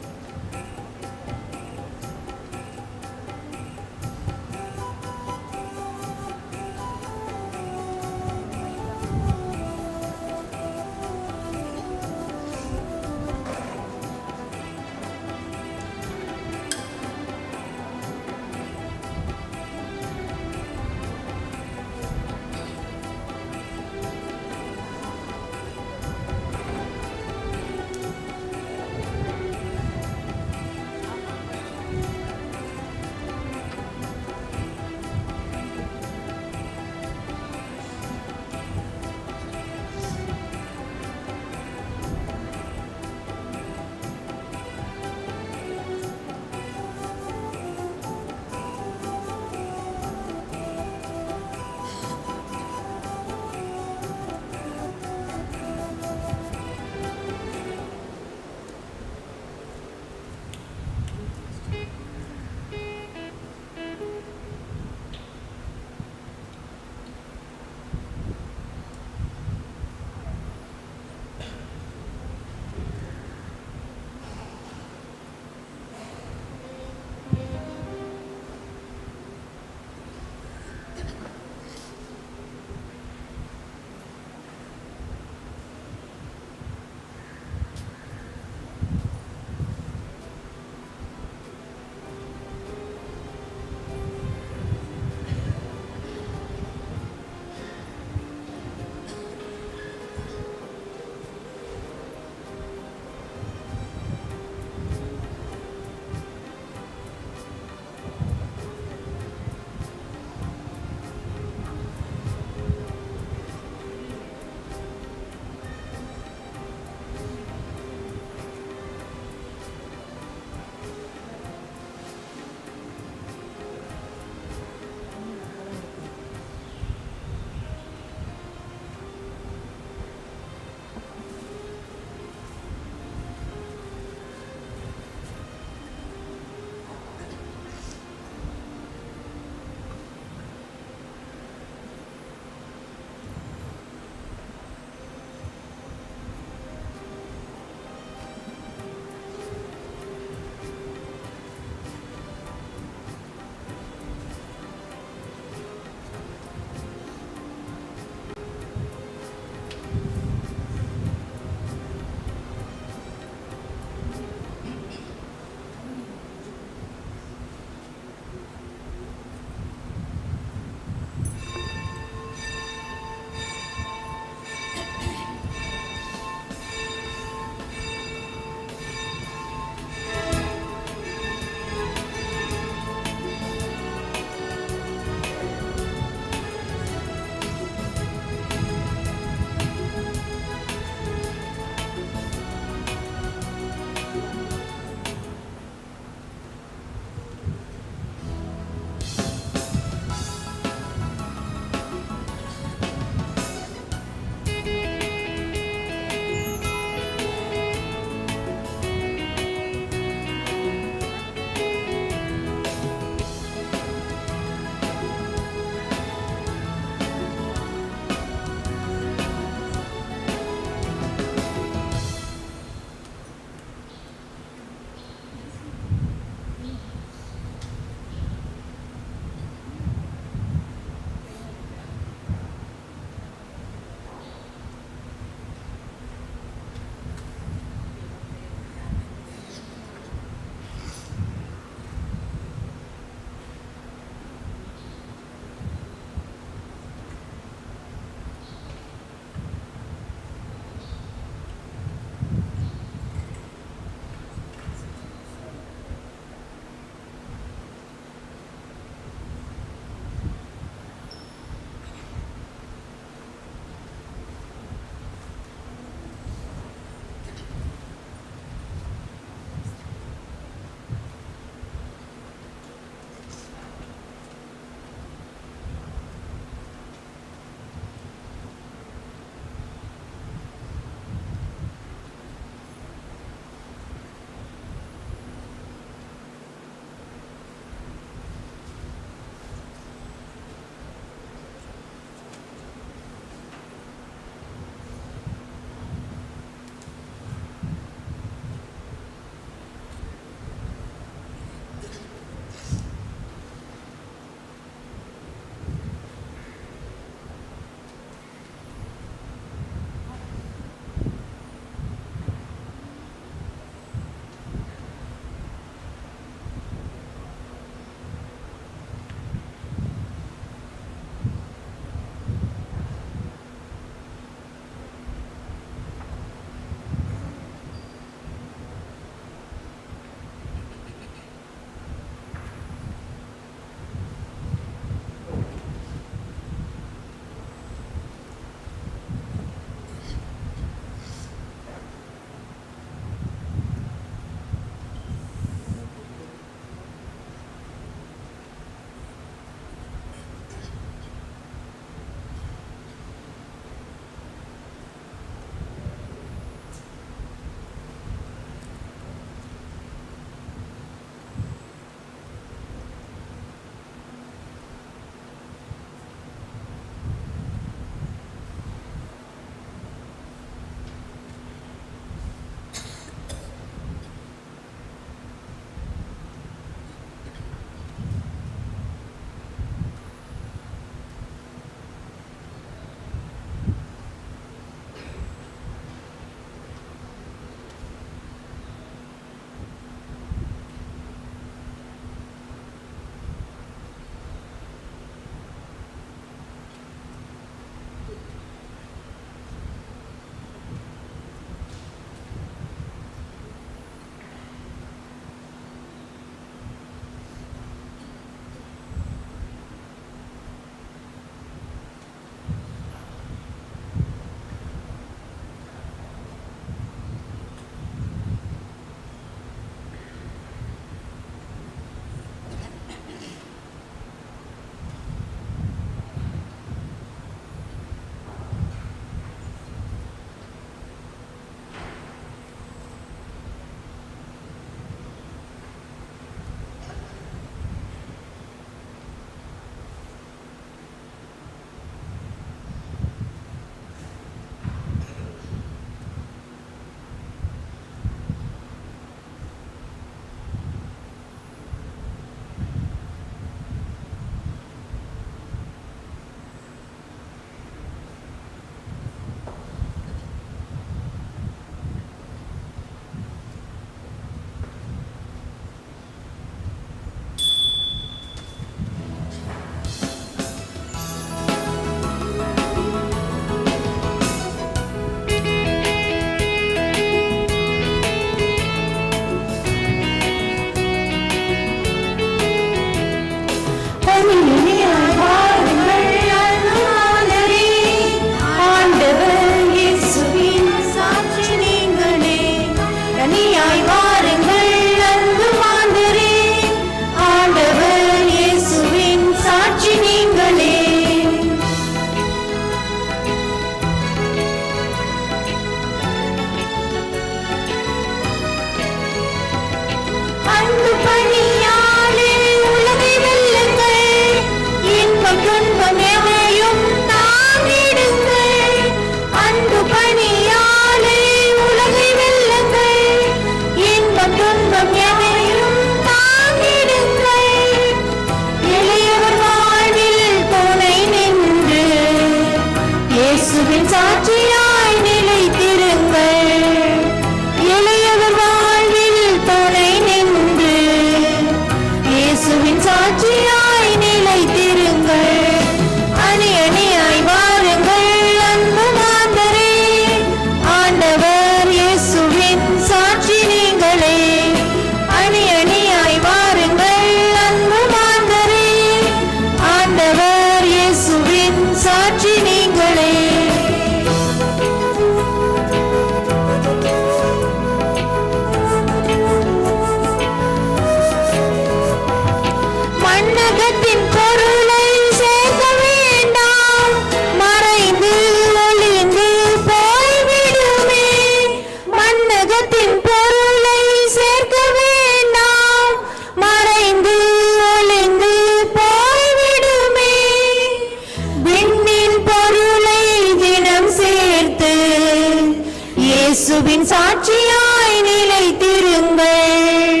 இயேசுவின் சாட்சியாய் நிலைத்திருங்கள்.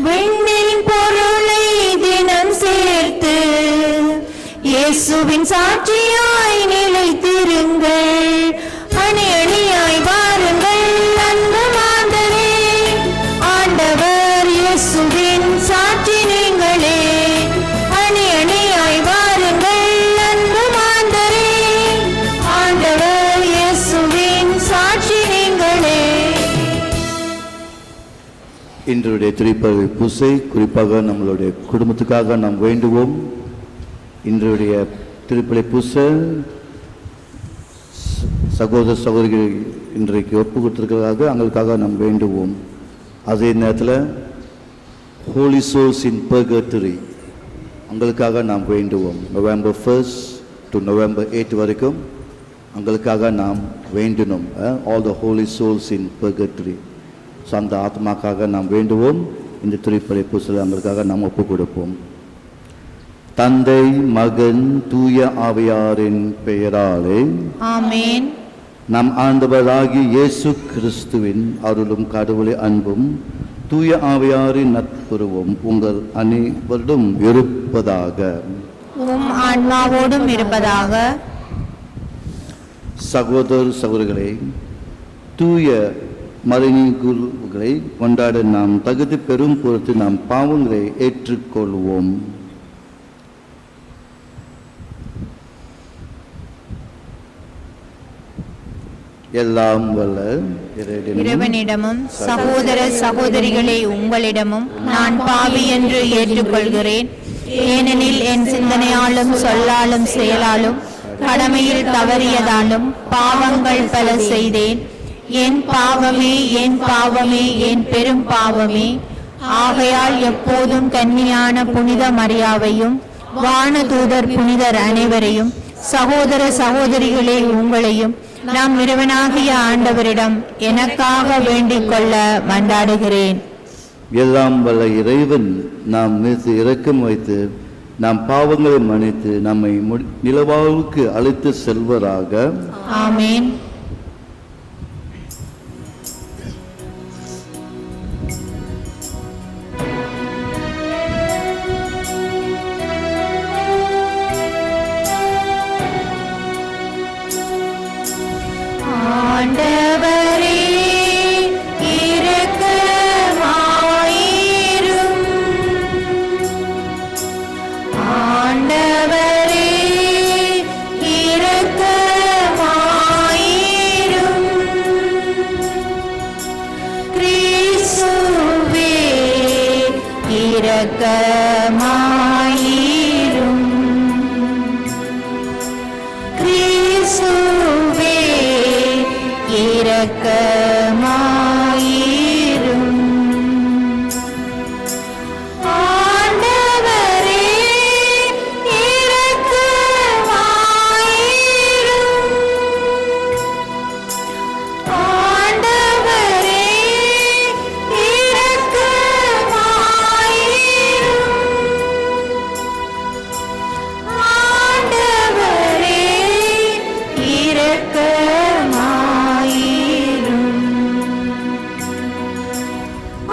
விண்ணின் பொருளை தினம் சேர்த்து இயேசுவின் சாட்சியாய் நிலைத்திருங்கள். அணி அணியாய் வாருங்கள் அன்பு மாந்தரே, ஆண்டவர் இயேசுவின் சாட்சி நீங்களே. அணி அணியாய் வாருங்கள் அன்பு மாந்தரே, ஆண்டவர் இயேசுவின் சாட்சி நீங்களே. இன்றைய திருப்பலி பூசை குறிப்பாக நம்மளுடைய குடும்பத்துக்காக நாம் வேண்டுவோம். இன்றைய திருப்பலி பூசை சகோதர சகோதரிகள் இன்றைக்கு ஒப்பு கொடுத்திருக்கிறதாக அவங்களுக்காக நாம் வேண்டுவோம். அதே நேரத்தில் ஹோலி சோல்ஸ் இன் பர்கட்டரி அவங்களுக்காக நாம் வேண்டுவோம். November 1st to November 8 வரைக்கும் அவங்களுக்காக நாம் வேண்டணும். All the holy souls in purgatory. So அந்த ஆத்மாக்காக நாம் வேண்டுவோம். இந்த திருப்பலி பூசையில் அவங்களுக்காக நாம் ஒப்பு கொடுப்போம். தந்தை மகன் தூய ஆவியாரின் பெயராலே ஆமென். நம் ஆண்டவராகிய இயேசு கிறிஸ்துவின் அருளும் கடவுளின் அன்பும் தூய ஆவியாரின் நட்புறவும் உங்கள் அனைவரிடம் இருப்பதாக. உம் ஆன்மாவோடும் இருப்பதாக. சகோதர சகோதரிகளே, தூய மறைநீக்குகளை கொண்டாட நாம் தகுதி பெறும் பொறுத்து நாம் பாவங்களை ஏற்றுக்கொள்வோம். எல்லாம் வல்ல இறைவனிடமும் சகோதர சகோதரிகளே உங்களிடமும் நான் பாவி என்று ஏற்றுக்கொள்கிறேன். ஏனெனில் என் சிந்தனையாலும் சொல்லாலும் செயலாலும் கடமையில் தவறியதாலும் பாவங்கள் பல செய்தேன். என் பாவமே, என் பாவமே, என் பெரும் பாவமே. ஆகையால் எப்போதும் கன்னியான புனித மரியாவையும் வானதூதர் புனிதர் அனைவரையும் சகோதர சகோதரிகளே உங்களையும் நாம் இறைவனாகிய ஆண்டவரிடம் எனக்காக வேண்டிக் கொள்ள மன்றாடுகிறேன். எல்லாம் வல்ல இறைவன் நாம் மீது இரக்கம் வைத்து நாம் பாவங்களை மன்னித்து நம்மை நிலவாழ்வுக்கு அழைத்து செல்வராக. ஆமென். ஆண்டவரே இரக்கமாயிரும். ஆண்டவரே இரக்கமாயிரும். கிறிஸ்துவே இரக்கமாயிரும். கிறிஸ்துவே இரக்கமாயிரும். ஆண்டவரே இரக்கமாயிரும். ஆண்டவரே இரக்கமாயிரும். ஆண்டவரே இரக்கமாயிரும்.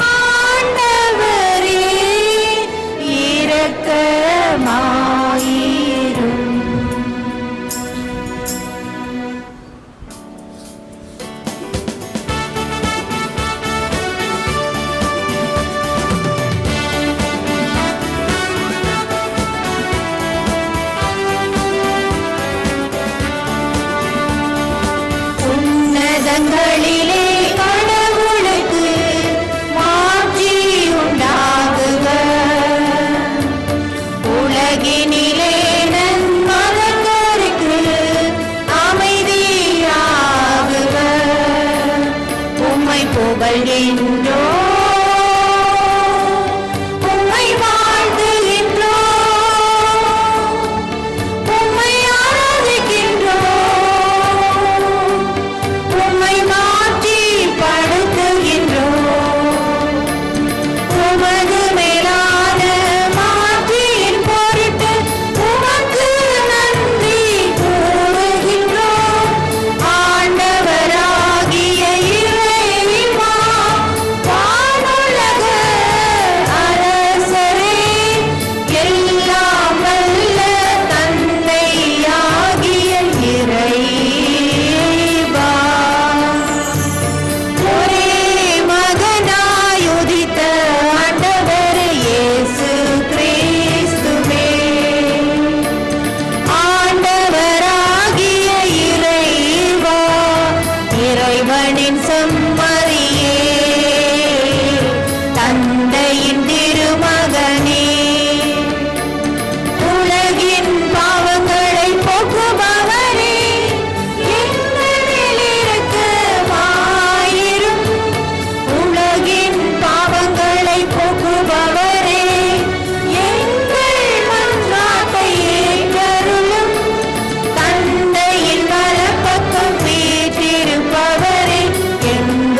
ஆண்டவரே இரக்கமாயிரும். உன்னதங்களிலே கடவுளுக்கு மாட்சி உண்டாகுக. உலகினிலே நன்மகற்கு அமைதியாகுக. உம்மை புகழ்கின்றோம், உம்மை வாழ்த்துகின்றோம், உம்மை ஆராதிக்கின்றோம், உம்மை மாட்சிப்படுத்துகின்றோம். உமது மேலான மாட்சியின் பொருட்டு உமக்கு நன்றி கூறுகின்றோம். ஆண்டவராகிய இறைவா,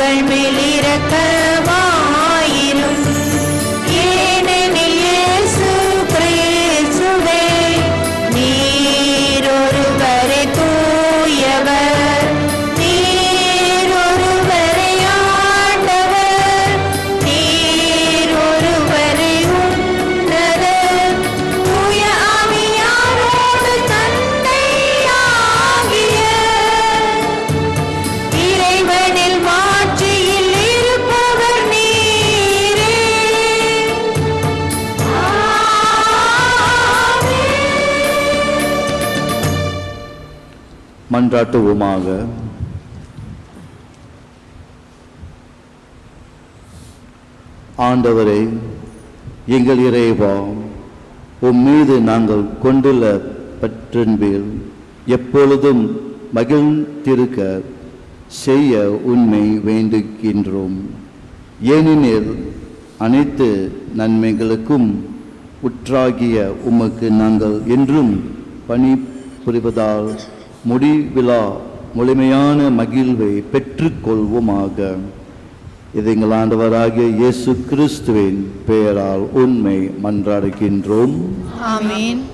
எங்கள் மேல் இரக்கமாயிரும். ஏனெனில் இயேசு கிறிஸ்துவே நீர் ஒருவரே தூயவர், நீர் ஒருவரே ஆண்டவர், நீர் ஒருவரே உன்னதர். தூய ஆவியாரோடு தந்தையாகிய இறைவனில் மாட்சியில் இருப்பவர் நீரே. மன்றாட்டுவோமாக. ஆண்டவரே, எங்கள் இறைவா, உம் மீது நாங்கள் கொண்டுள்ள பற்றின்பில் எப்பொழுதும் மகிழ்ந்திருக்க செய்ய உண்மை வேண்டுகின்றோம். ஏனெனில் அனைத்து நன்மைகளுக்கும் உற்றாகிய உமக்கு நாங்கள் என்றும் பணி புரிவதால் முடிவிலா முழுமையான மகிழ்வை பெற்றுக்கொள்வோமாக. இது எங்கள் ஆண்டவராகிய இயேசு கிறிஸ்துவின் பெயரால் உண்மை மன்றாடுகின்றோம். ஆமென்.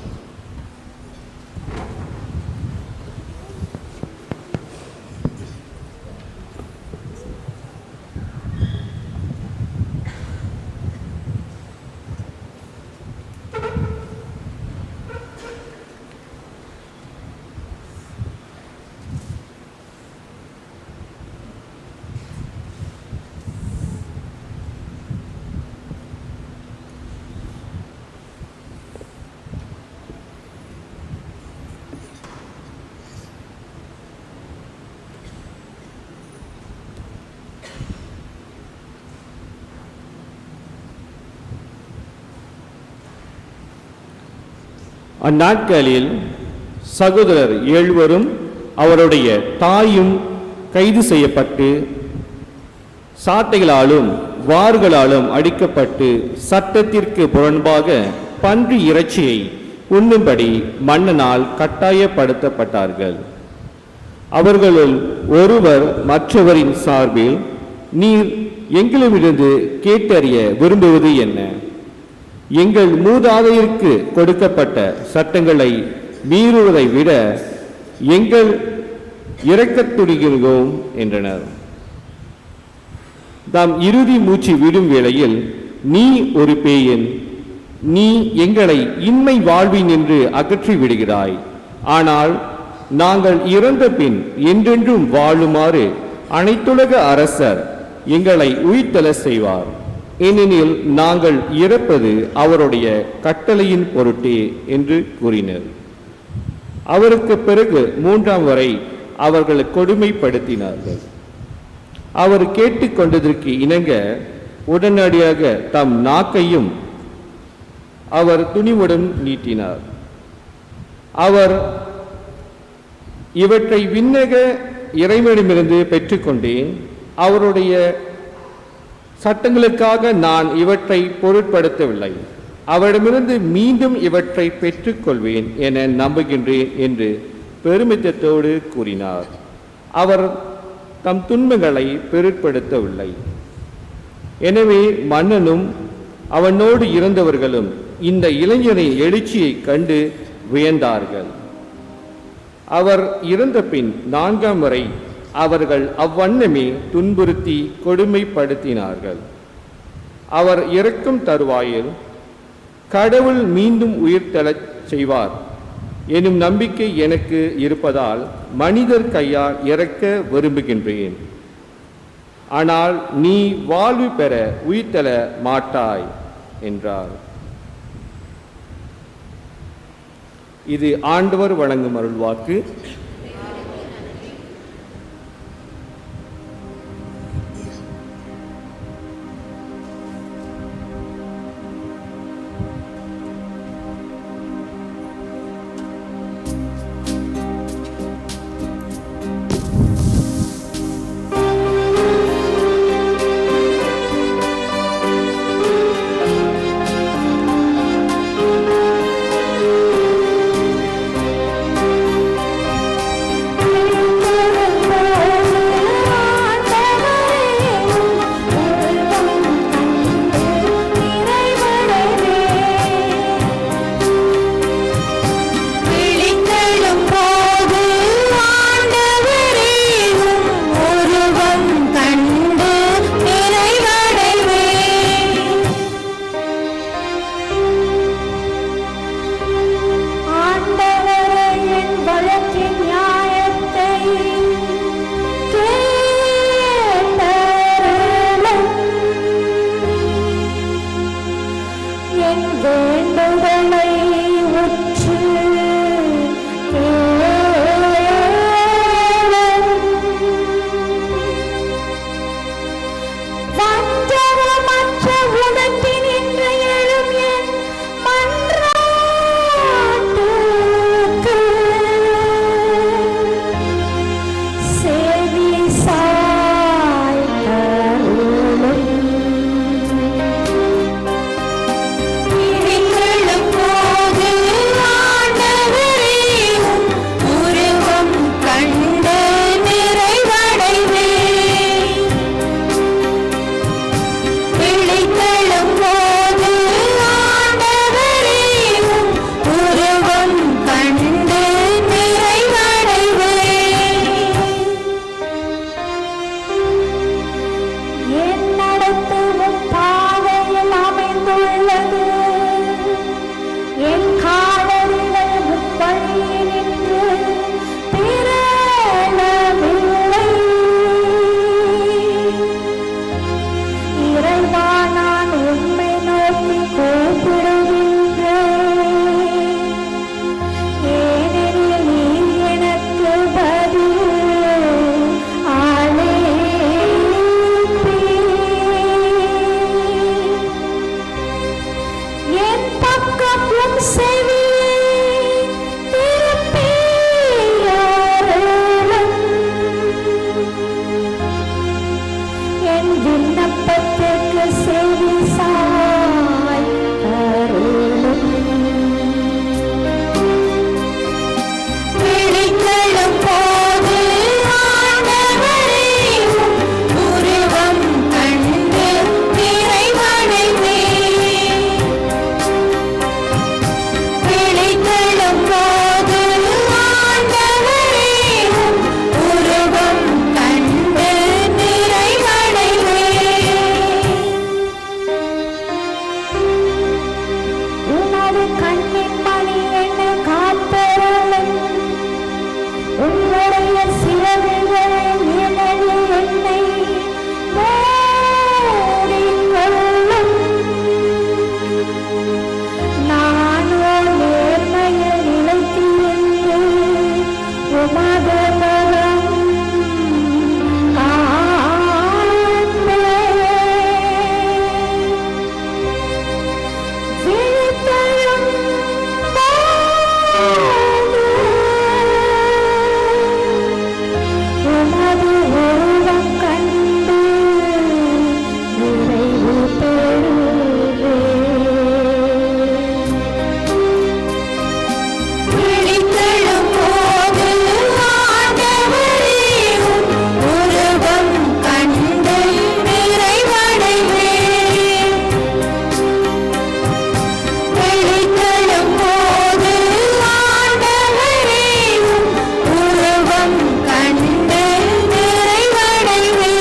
அந்நாட்களில் சகோதரர் 7 அவருடைய தாயும் கைது செய்யப்பட்டு சாட்டைகளாலும் வார்களாலும் அடிக்கப்பட்டு சட்டத்திற்கு புறம்பாக பன்றி இறைச்சியை உண்ணும்படி மன்னனால் கட்டாயப்படுத்தப்பட்டார்கள். அவர்களுள் ஒருவர் மற்றவரின் சார்பில், நீர் எங்களிடமிருந்து கேட்டறிய விரும்புவது என்ன? எங்கள் மூதாதையருக்கு கொடுக்கப்பட்ட சட்டங்களை மீறுவதை விட எங்கள் இரக்கத்துடுகிறோம் என்றனர். தாம் இறுதி மூச்சு விடும் வேளையில், நீ ஒரு பேயன், நீ எங்களை இன்மை வாழ்வின் என்று அகற்றி விடுகிறாய். ஆனால் நாங்கள் இறந்த பின் என்றென்றும் வாழுமாறு அனைத்துலக அரசர் எங்களை உயிர்த்தெழ செய்வார். ஏனெனில் நாங்கள் இறப்பது அவருடைய கட்டளையின் பொருட்டே என்று கூறினர். அவருக்கு பிறகு 3ஆம் வரை அவர்களை கொடுமைப்படுத்தினார்கள். அவர் கேட்டுக்கொண்டதற்கு இணங்க உடனடியாக தம் நாக்கையும் அவர் துணிவுடன் நீட்டினார். அவர் இவற்றை விண்ணக இறைவனிடமிருந்து பெற்றுக்கொண்டேன். அவருடைய சட்டங்களுக்காக நான் இவற்றை பொருட்படுத்தவில்லை. அவரிடமிருந்து மீண்டும் இவற்றை பெற்றுக்கொள்வேன் என நம்புகின்றேன் என்று பெருமிதத்தோடு கூறினார். அவர் தம் துன்பங்களை பொருட்படுத்தவில்லை. எனவே மன்னனும் அவனோடு இருந்தவர்களும் இந்த இளைஞரின் எழுச்சியை கண்டு வியந்தார்கள். அவர் இறந்த பின் 4ஆம் வரை அவர்கள் அவ்வண்ணமே துன்புறுத்தி கொடுமைப்படுத்தினார்கள். அவர் இறக்கும் தருவாயில் கடவுள் மீண்டும் உயிர்த்தெழச் செய்வார் எனும் நம்பிக்கை எனக்கு இருப்பதால் மனிதர் கையால் இறக்க விரும்புகின்றேன். ஆனால் நீ வாழ்வு பெற உயிர்த்தெழ மாட்டாய் என்றார். இது ஆண்டவர் வழங்கும் அருள்வாக்கு. வாழ்ந்துள்ளது. என் காலடிகள் முப்பழியில் நின்று பிறழவில்லை. இறைவா, நான் உம்மை நோக்கி கூப்பிடுகின்றேன். ஏனெனில் நீ எனக்கு பதில் அளிப்பீர். என் பக்கம் செவியை திருப்பியருளும். என் விண்ணப்பத்திற்கு செவி சாய்த்தருளும். விழித்தெழும் போது ஆண்டவரே உம் உருவம் கண்டு நிறைவடைந்தேன். விழித்தெழும் போது ஆண்டவரே உம் உருவம் கண்டு நிறைவடைந்தேன். உமது கண்ணின் மணி என்ன காத்தருளும். உம்முடைய சிறகுகளின் நிழலில் என்னை மூடிக்கொள்ளும். நானோ நேர்மையில் நிலைத்திருந்து உமது முகம் காண்பேன். விழித்தெழும் உமது உருவம் கண்டு நிறைவு பெறுவேன். விழித்தெழும் போது ஆண்டவரே உம் உருவம் கண்டு நிறைவடைவேன். விழித்தெழும் போது ஆண்டவரே உம் உருவம் கண்டு நிறைவடைவேன்.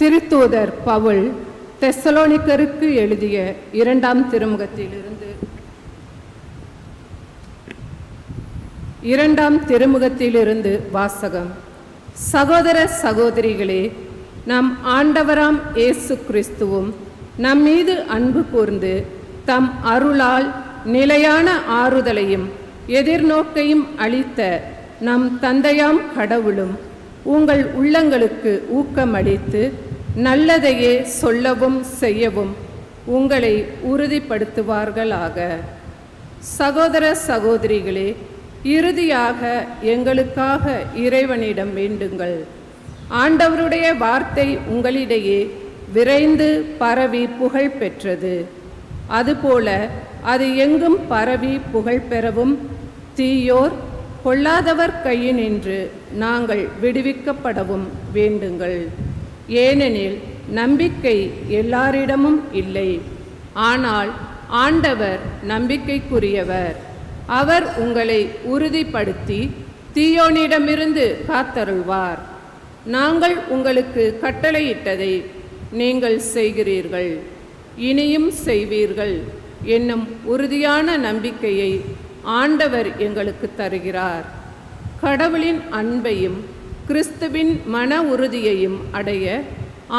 திருத்தூதர் பவுல் தெசலோனிக்கருக்கு எழுதிய 2ஆம் திருமுகத்திலிருந்து வாசகம். சகோதர சகோதரிகளே, நம் ஆண்டவராம் இயேசு கிறிஸ்துவும் நம் மீது அன்பு கூர்ந்து தம் அருளால் நிலையான ஆறுதலையும் எதிர்நோக்கையும் அளித்த நம் தந்தையாம் கடவுளும் உங்கள் உள்ளங்களுக்கு ஊக்கமளித்து நல்லதையே சொல்லவும் செய்யவும் உங்களை உறுதிப்படுத்துவார்களாக. சகோதர சகோதரிகளே, இறுதியாக எங்களுக்காக இறைவனிடம் வேண்டுங்கள். ஆண்டவருடைய வார்த்தை உங்களிடையே விரைந்து பரவி புகழ் பெற்றது. அதுபோல அது எங்கும் பரவி புகழ் பெறவும் தீயோர் பொல்லாதவர் கையினின்று நாங்கள் விடுவிக்கப்படவும் வேண்டுங்கள். ஏனெனில் நம்பிக்கை எல்லாரிடமும் இல்லை. ஆனால் ஆண்டவர் நம்பிக்கைக்குரியவர். அவர் உங்களை உறுதிப்படுத்தி தீயோனிடமிருந்து காத்தருள்வார். நாங்கள் உங்களுக்கு கட்டளையிட்டதை நீங்கள் செய்கிறீர்கள், இனியும் செய்வீர்கள் என்னும் உறுதியான நம்பிக்கையை ஆண்டவர் எங்களுக்கு தருகிறார். கடவுளின் அன்பையும் கிறிஸ்துவின் மன உறுதியையும் அடைய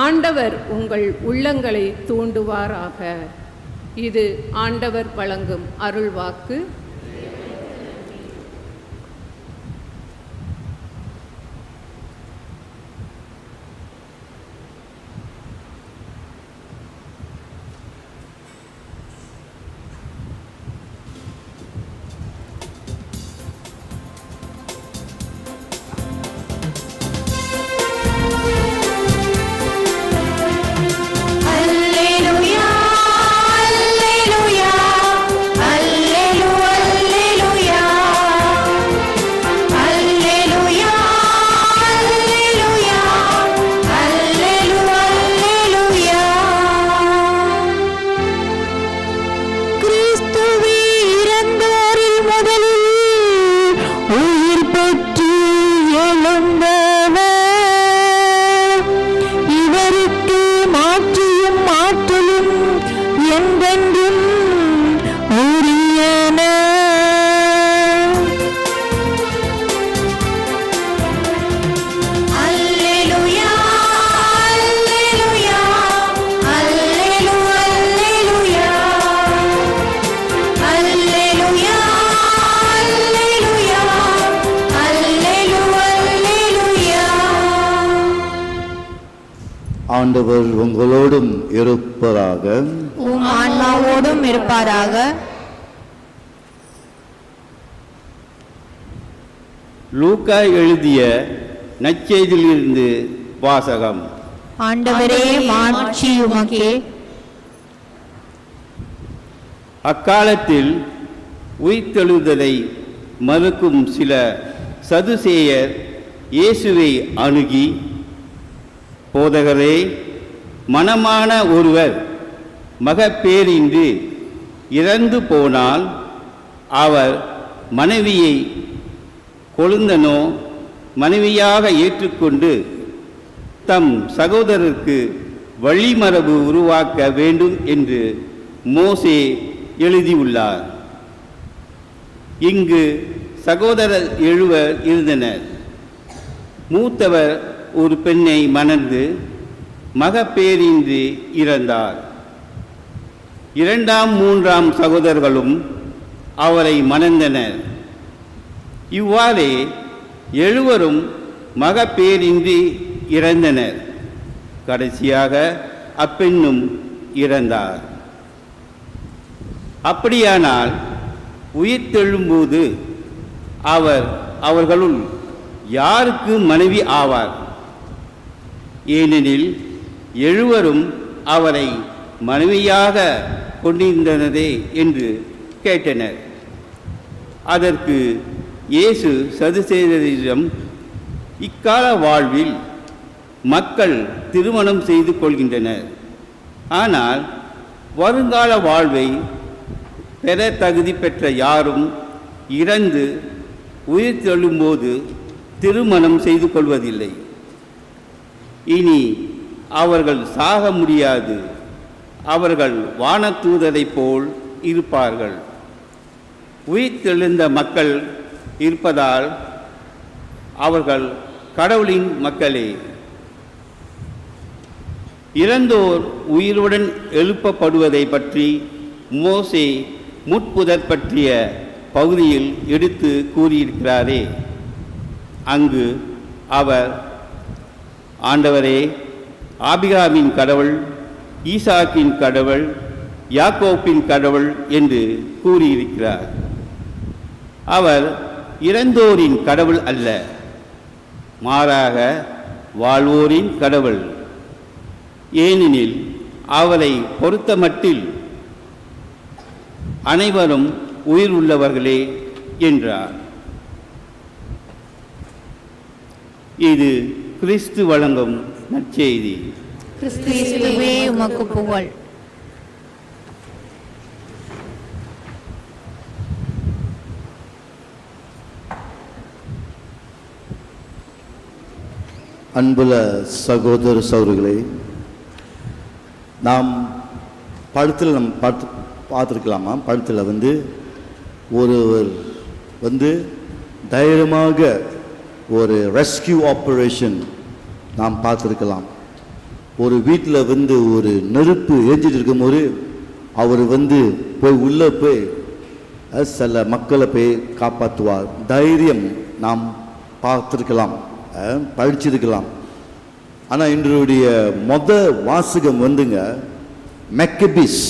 ஆண்டவர் உங்கள் உள்ளங்களை தூண்டுவாராக. இது ஆண்டவர் வழங்கும் அருள்வாக்கு. ஆண்டவர் உங்களோடும் இருப்பதாக. உம் ஆன்மாவோடும் இருப்பாராக. லூக்கா எழுதிய நற்செய்தியிலிருந்து வாசகம். ஆண்டவரே மாட்சி உமக்கே. அக்காலத்தில் உயிர்த்தெழுதலை மறுக்கும் சில சதுசேயர் இயேசுவை அணுகி, போதகரே, மணமான ஒருவர் மகப்பேறின்றி இறந்து போனால் அவர் மனைவியை கொழுந்தனோ மனைவியாக ஏற்றுக்கொண்டு தம் சகோதரருக்கு வழிமரபு உருவாக்க வேண்டும் என்று மோசே எழுதியுள்ளார். இங்கு சகோதரர் 7 இருந்தனர். மூத்தவர் ஒரு பெண்ணை மணந்து மகப்பேறின்றி இறந்தார். 2ஆம் 3ஆம் சகோதரர்களும் அவரை மணந்தனர். இவ்வாறே 7 மகப்பேறின்றி இறந்தனர். கடைசியாக அப்பெண்ணும் இறந்தார். அப்படியானால் உயிர்த்தெழும்போது அவர்களுள் யாருக்கு மனைவி ஆவார்? ஏனெனில் 7 அவரை மனைவியாக கொண்டிருந்தனரே என்று கேட்டனர். அதற்கு இயேசு சதுசேயரிடம், இக்கால வாழ்வில் மக்கள் திருமணம் செய்து கொள்கின்றனர். ஆனால் வருங்கால வாழ்வை பெற தகுதி பெற்ற யாரும் இறந்து உயிர்த்தெழும்போது திருமணம் செய்து கொள்வதில்லை. இனி அவர்கள் சாக முடியாது. அவர்கள் வானதூதரைப் போல் இருப்பார்கள். உயிர்த்தெழுந்த மக்கள் இருப்பதால் அவர்கள் கடவுளின் மக்களே. இறந்தோர் உயிருடன் எழுப்பப்படுவதை பற்றி மோசே முட்புதர் பற்றிய பகுதியில் எடுத்து கூறியிருக்கிறாரே, அங்கு அவர், ஆண்டவரே, ஆபிரகாமின் கடவுள், ஈசாக்கின் கடவுள், யாக்கோப்பின் கடவுள் என்று கூறியிருக்கிறார். அவர் இறந்தோரின் கடவுள் அல்ல, மாறாக வாழ்வோரின் கடவுள். ஏனெனில் அவரை பொறுத்தமட்டில் அனைவரும் உயிர் உள்ளவர்களே என்றார். இது கிறிஸ்து வழங்கும் நற்செய்தி. கிறிஸ்துவே உமக்கு புகழ். அன்புள்ள சகோதர சகோதரிகளே, நாம் படத்தில் பார்த்துருக்கலாமா? படத்தில் ஒருவர் தைரியமாக ஒரு ரெஸ்கியூ ஆப்ரேஷன் நாம் பார்த்துருக்கலாம். ஒரு வீட்டில் ஒரு நெருப்பு எரிஞ்சிட்டு இருக்கும்போது அவர் போய் உள்ளே போய் சில மக்களை போய் காப்பாற்றுவார். தைரியம் நாம் பார்த்துருக்கலாம், படிச்சிருக்கலாம். ஆனால் இன்றைய வாசகம் மெக்கபிஸ்.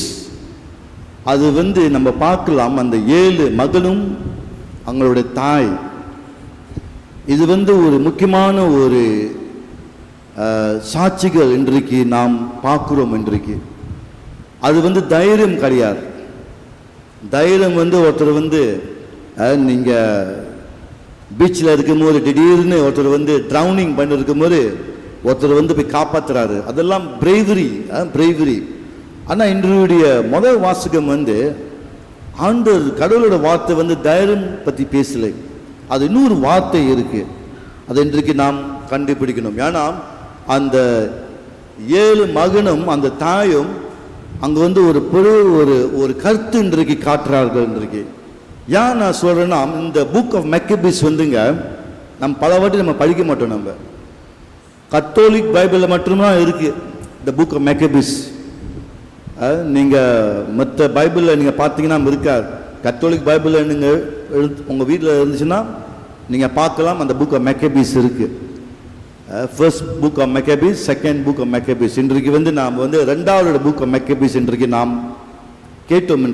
அது நம்ம பார்க்கலாம், அந்த 7 மகனும் அவங்களுடைய தாய். இது ஒரு முக்கியமான ஒரு சாட்சிகள் இன்றைக்கு நாம் பார்க்குறோம். இன்றைக்கு அது தைரியம் கிடையாது. தைரியம் ஒருத்தர் நீங்கள் பீச்சில் இருக்கும்போது திடீர்னு ஒருத்தர் ட்ரௌனிங் பண்ணி இருக்கும்போது ஒருத்தர் போய் காப்பாற்றுறாரு. அதெல்லாம் பிரேவரி. ஆனால் இன்றைய வாசகம் ஆண்டவர் கடவுளோட வார்த்தை தைரியம் பற்றி பேசலை. அது இன்னொரு வார்த்தை இருக்கு. அதை இன்றைக்கு நாம் கண்டுபிடிக்கணும். ஏன்னா அந்த 7 மகனும் அந்த தாயும் அங்கே ஒரு கருத்து இன்றைக்கு காட்டுறார்கள். இன்றைக்கு ஏன் நான் சொல்றேன்னா, இந்த புக் ஆஃப் மெக்கபிஸ் நம்ம பல வாட்டி நம்ம படிக்க மாட்டோம். நம்ம கத்தோலிக் பைபிளில் மட்டும்தான் இருக்கு இந்த புக் ஆஃப் மெக்கபிஸ். நீங்கள் மற்ற பைபிளில் நீங்கள் பார்த்தீங்கன்னா இருக்காது. கத்தோலிக் பைபிளில் நீங்கள் உங்கள் வீட்டில் இருந்துச்சுன்னா நீங்கள் பார்க்கலாம், அந்த புக் ஆஃப் மெக்கபிஸ் இருக்குது. First book of Maccabees, second book of Maccabees. இன்றைக்கு வந்து நாம் வந்து 2வது புக் ஆஃப் மெக்கபீஸ் இன்றைக்கு நாம் கேட்டோம்.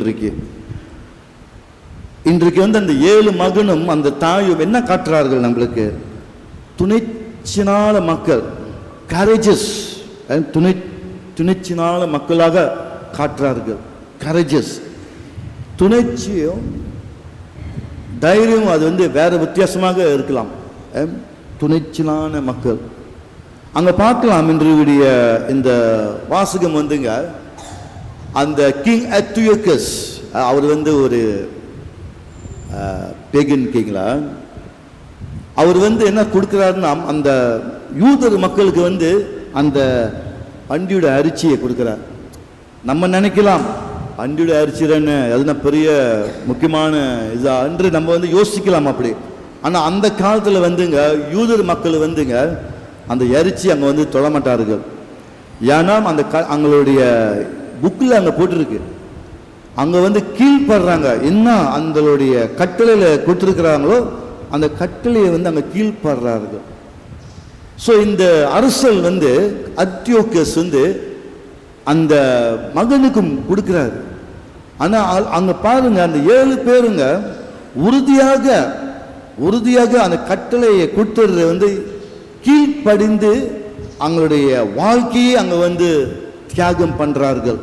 இன்றைக்கு வந்து அந்த 7 மகனும் அந்த தாயும் என்ன காட்டுறார்கள் நம்மளுக்கு? துணிச்சினால மக்கள், கரேஜஸ், துணிச்சினால மக்களாக காட்டுறார்கள். கரேஜஸ், துணிச்சியும் தைரியம், அது வந்து வேற வித்தியாசமாக இருக்கலாம். துணிச்சலான மக்கள் அங்க பார்க்கலாம். இன்றைய இந்த வாசகம் வந்துங்க, அந்த கிங் அத்தியோகஸ், அவர் வந்து ஒரு பேகன் கிங்களா, அவர் வந்து என்ன கொடுக்கிறாருன்னா, அந்த யூதர் மக்களுக்கு வந்து அந்த அண்டியோட அரிசியை கொடுக்கிறார். நம்ம நினைக்கலாம் அண்டியோட அரிசின்னு அதுனா பெரிய முக்கியமான இதா என்று நம்ம வந்து யோசிக்கலாம் அப்படி. ஆனால் அந்த காலத்தில் வந்துங்க யூதர் மக்கள் வந்துங்க அந்த இறைச்சி அங்கே வந்து தொழமாட்டார்கள். ஏன்னா அந்த அவங்களுடைய புக்கில் அங்கே போட்டிருக்கு, அங்கே வந்து கீழ்படுறாங்க. என்ன அந்தளுடைய கட்டளையில் கொடுத்துருக்கிறாங்களோ அந்த கட்டளையை வந்து அங்கே கீழ்படுறார்கள். ஸோ இந்த அரசல் வந்து அத்தியோகஸ் வந்து அந்த மகனுக்கும் கொடுக்கிறாரு. ஆனால் அங்கே பாருங்க, அந்த 7 பேருங்க உறுதியாக அந்த கட்டளையை கொடுத்துறது வந்து கீழ்ப்படிந்து அவங்களுடைய வாழ்க்கையை அங்கே வந்து தியாகம் பண்றார்கள்.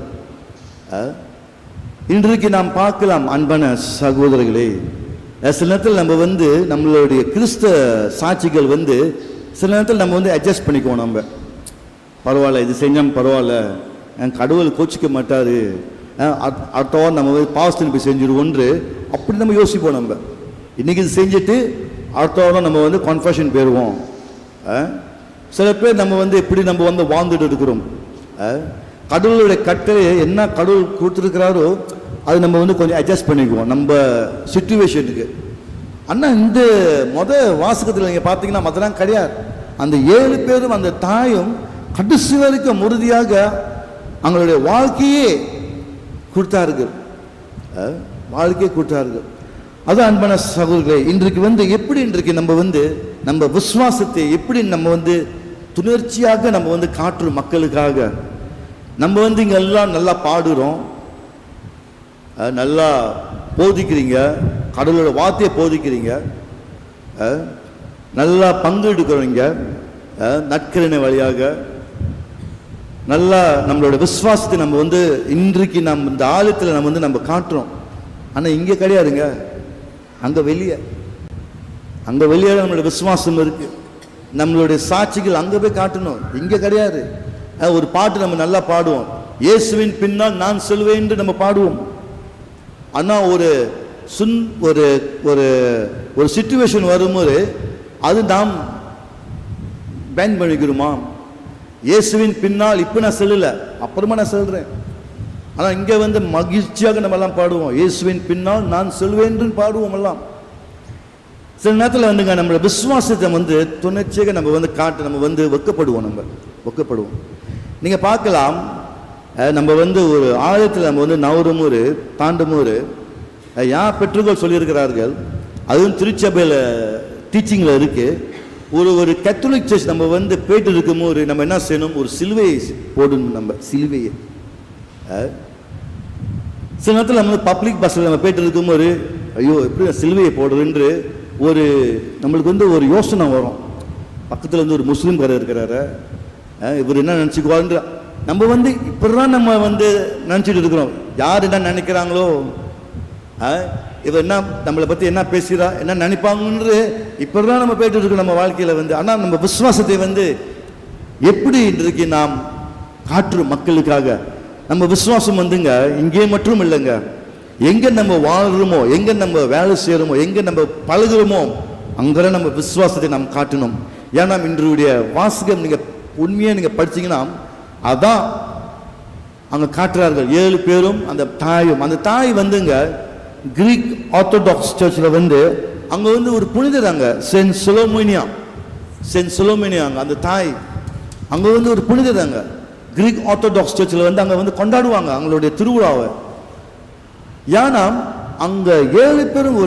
இன்றைக்கு நாம் பார்க்கலாம் அன்பான சகோதரர்களே, சில நேரத்தில் நம்ம வந்து நம்மளுடைய கிறிஸ்தவ சாட்சிகள் வந்து சில நேரத்தில் நம்ம வந்து அட்ஜஸ்ட் பண்ணிக்குவோம். நம்ம பரவாயில்ல, இது செஞ்சால் பரவாயில்ல, கடவுள் கோச்சிக்க மாட்டார், அடுத்த வாரம் நம்ம வந்து பாவஸ்தின் போய் செஞ்சிருவோன்று அப்படி நம்ம யோசிப்போம். நம்ம இன்னைக்கு இது செஞ்சுட்டு அடுத்த வாரம் நம்ம வந்து கன்ஃபெஷன் போயிடுவோம். சில பேர் நம்ம வந்து எப்படி நம்ம வந்து வாழ்ந்துட்டு இருக்கிறோம். கடவுளுடைய கட்டளை என்ன கடவுள் கொடுத்துருக்கிறாரோ அது நம்ம வந்து கொஞ்சம் அட்ஜஸ்ட் பண்ணிக்குவோம் நம்ம சிச்சுவேஷனுக்கு. ஆனால் இந்த வாசகத்தில் நீங்கள் பார்த்தீங்கன்னா மற்றெல்லாம் கிடையாது. அந்த 7 பேரும் அந்த தாயும் கடைசி வரைக்கும் உறுதியாக அவங்களுடைய வாழ்க்கையே கொடுத்தார்கள். அது அன்பான சகோதரர்களே, இன்றைக்கு வந்து எப்படி இன்றைக்கு நம்ம வந்து நம்ம விசுவாசத்தை எப்படி நம்ம வந்து துணர்ச்சியாக நம்ம வந்து காட்டுறோம் மக்களுக்காக. நம்ம வந்து இங்க எல்லாம் நல்லா பாடுறோம், நல்லா போதிக்கிறீங்க, கடவுளோட வார்த்தையை போதிக்கிறீங்க, நல்லா பங்கு எடுக்கிறீங்க நற்கருணை வழியாக. நல்லா நம்மளோட விசுவாசத்தை நம்ம வந்து இன்றைக்கு நம்ம இந்த ஆழத்தில் நம்ம வந்து நம்ம காட்டுறோம். ஆனால் இங்கே கிடையாதுங்க, அங்கே வெளியே நம்மளோட விசுவாசம் இருக்கு. நம்மளுடைய சாட்சிகள் அங்கே போய் காட்டணும், இங்கே கிடையாது. ஒரு பாட்டு நம்ம நல்லா பாடுவோம், இயேசுவின் பின்னால் நான் செல்வேன் என்று நம்ம பாடுவோம். ஆனால் ஒரு ஒரு சிச்சுவேஷன் வரும்போது அது நாம் பேன் பண்ணிக்கிறோமா? இயேசுவின் பின்னால் இப்போ நான் செல்லல, அப்புறமா நான் செல்றேன். ஆனால் இங்கே வந்து மகிழ்ச்சியாக நம்ம எல்லாம் பாடுவோம், இயேசுவின் பின்னால் நான் செல்வேன் பாடுவோம் எல்லாம். சில நேரத்தில் வந்துங்க நம்மளோட விசுவாசத்தை வந்து துணைச்சியாக நம்ம வந்து காட்டு நம்ம வந்து வெக்கப்படுவோம். நீங்கள் பார்க்கலாம், நம்ம வந்து ஒரு ஆழத்தில் நம்ம வந்து நவருமூர் தாண்டுமூர் பெற்றோர்கள் சொல்லியிருக்கிறார்கள். அதுவும் திருச்சபையில் டீச்சிங்கில் இருக்கு. ஒரு கத்தோலிக் சர்ச் நம்ம வந்து போயிட்டு இருக்கும்போது நம்ம என்ன செய்யணும், ஒரு சிலுவையை போடணும். நம்ம சிலுவையை சில நேரத்தில் நம்ம பப்ளிக் பஸ்ஸில் நம்ம போயிட்டு இருக்கும்போது ஐயோ எப்படி சிலுவையை போடுறதுன்று நம்மளுக்கு வந்து ஒரு யோசனை வரும். பக்கத்தில் வந்து ஒரு முஸ்லீம் காரர் இருக்கிறாரு, இவர் என்ன நினச்சிக்குவாருன்ற நம்ம வந்து இப்படிதான் நம்ம வந்து நினச்சிட்டு இருக்கிறோம். யார் என்ன நினைக்கிறாங்களோ, இவர் என்ன நம்மளை பற்றி என்ன பேசுகிறா என்ன நினைப்பாங்கன்னு இப்படிதான் நம்ம போயிட்டு இருக்கோம் நம்ம வாழ்க்கையில் வந்து. ஆனால் நம்ம விசுவாசத்தை வந்து எப்படி இன்றைக்கு நாம் காட்டுறோம் மக்களுக்காக. நம்ம விசுவாசம் வந்துங்க இங்கே மட்டும் இல்லைங்க, எங்கே நம்ம வாழ்கிறோமோ, எங்கே நம்ம வேலை செய்கிறோமோ, எங்கே நம்ம பழகுறோமோ அங்கெல்லாம் நம்ம விசுவாசத்தை நாம் காட்டணும். ஏன்னா இன்றைய வாசகம் நீங்கள் உண்மையாக நீங்கள் படிச்சீங்கன்னா அதான் அங்கே காட்டுறார்கள். 7 பேரும் அந்த தாயும். அந்த தாய் வந்துங்க கிரீக் ஆர்த்தோடாக்ஸ் சர்ச்சில் வந்து அங்கே வந்து ஒரு புனிதர், அங்கே சென்ட் சுலோமினியா அந்த தாய் அங்கே வந்து ஒரு புனிதர். அங்கே கிரீக் ஆர்த்தோடாக்ஸ் சர்ச்சில் வந்து அங்கே வந்து கொண்டாடுவாங்க அவங்களுடைய திருவிழாவை. ஏன்னா அங்கே 7 பேரும்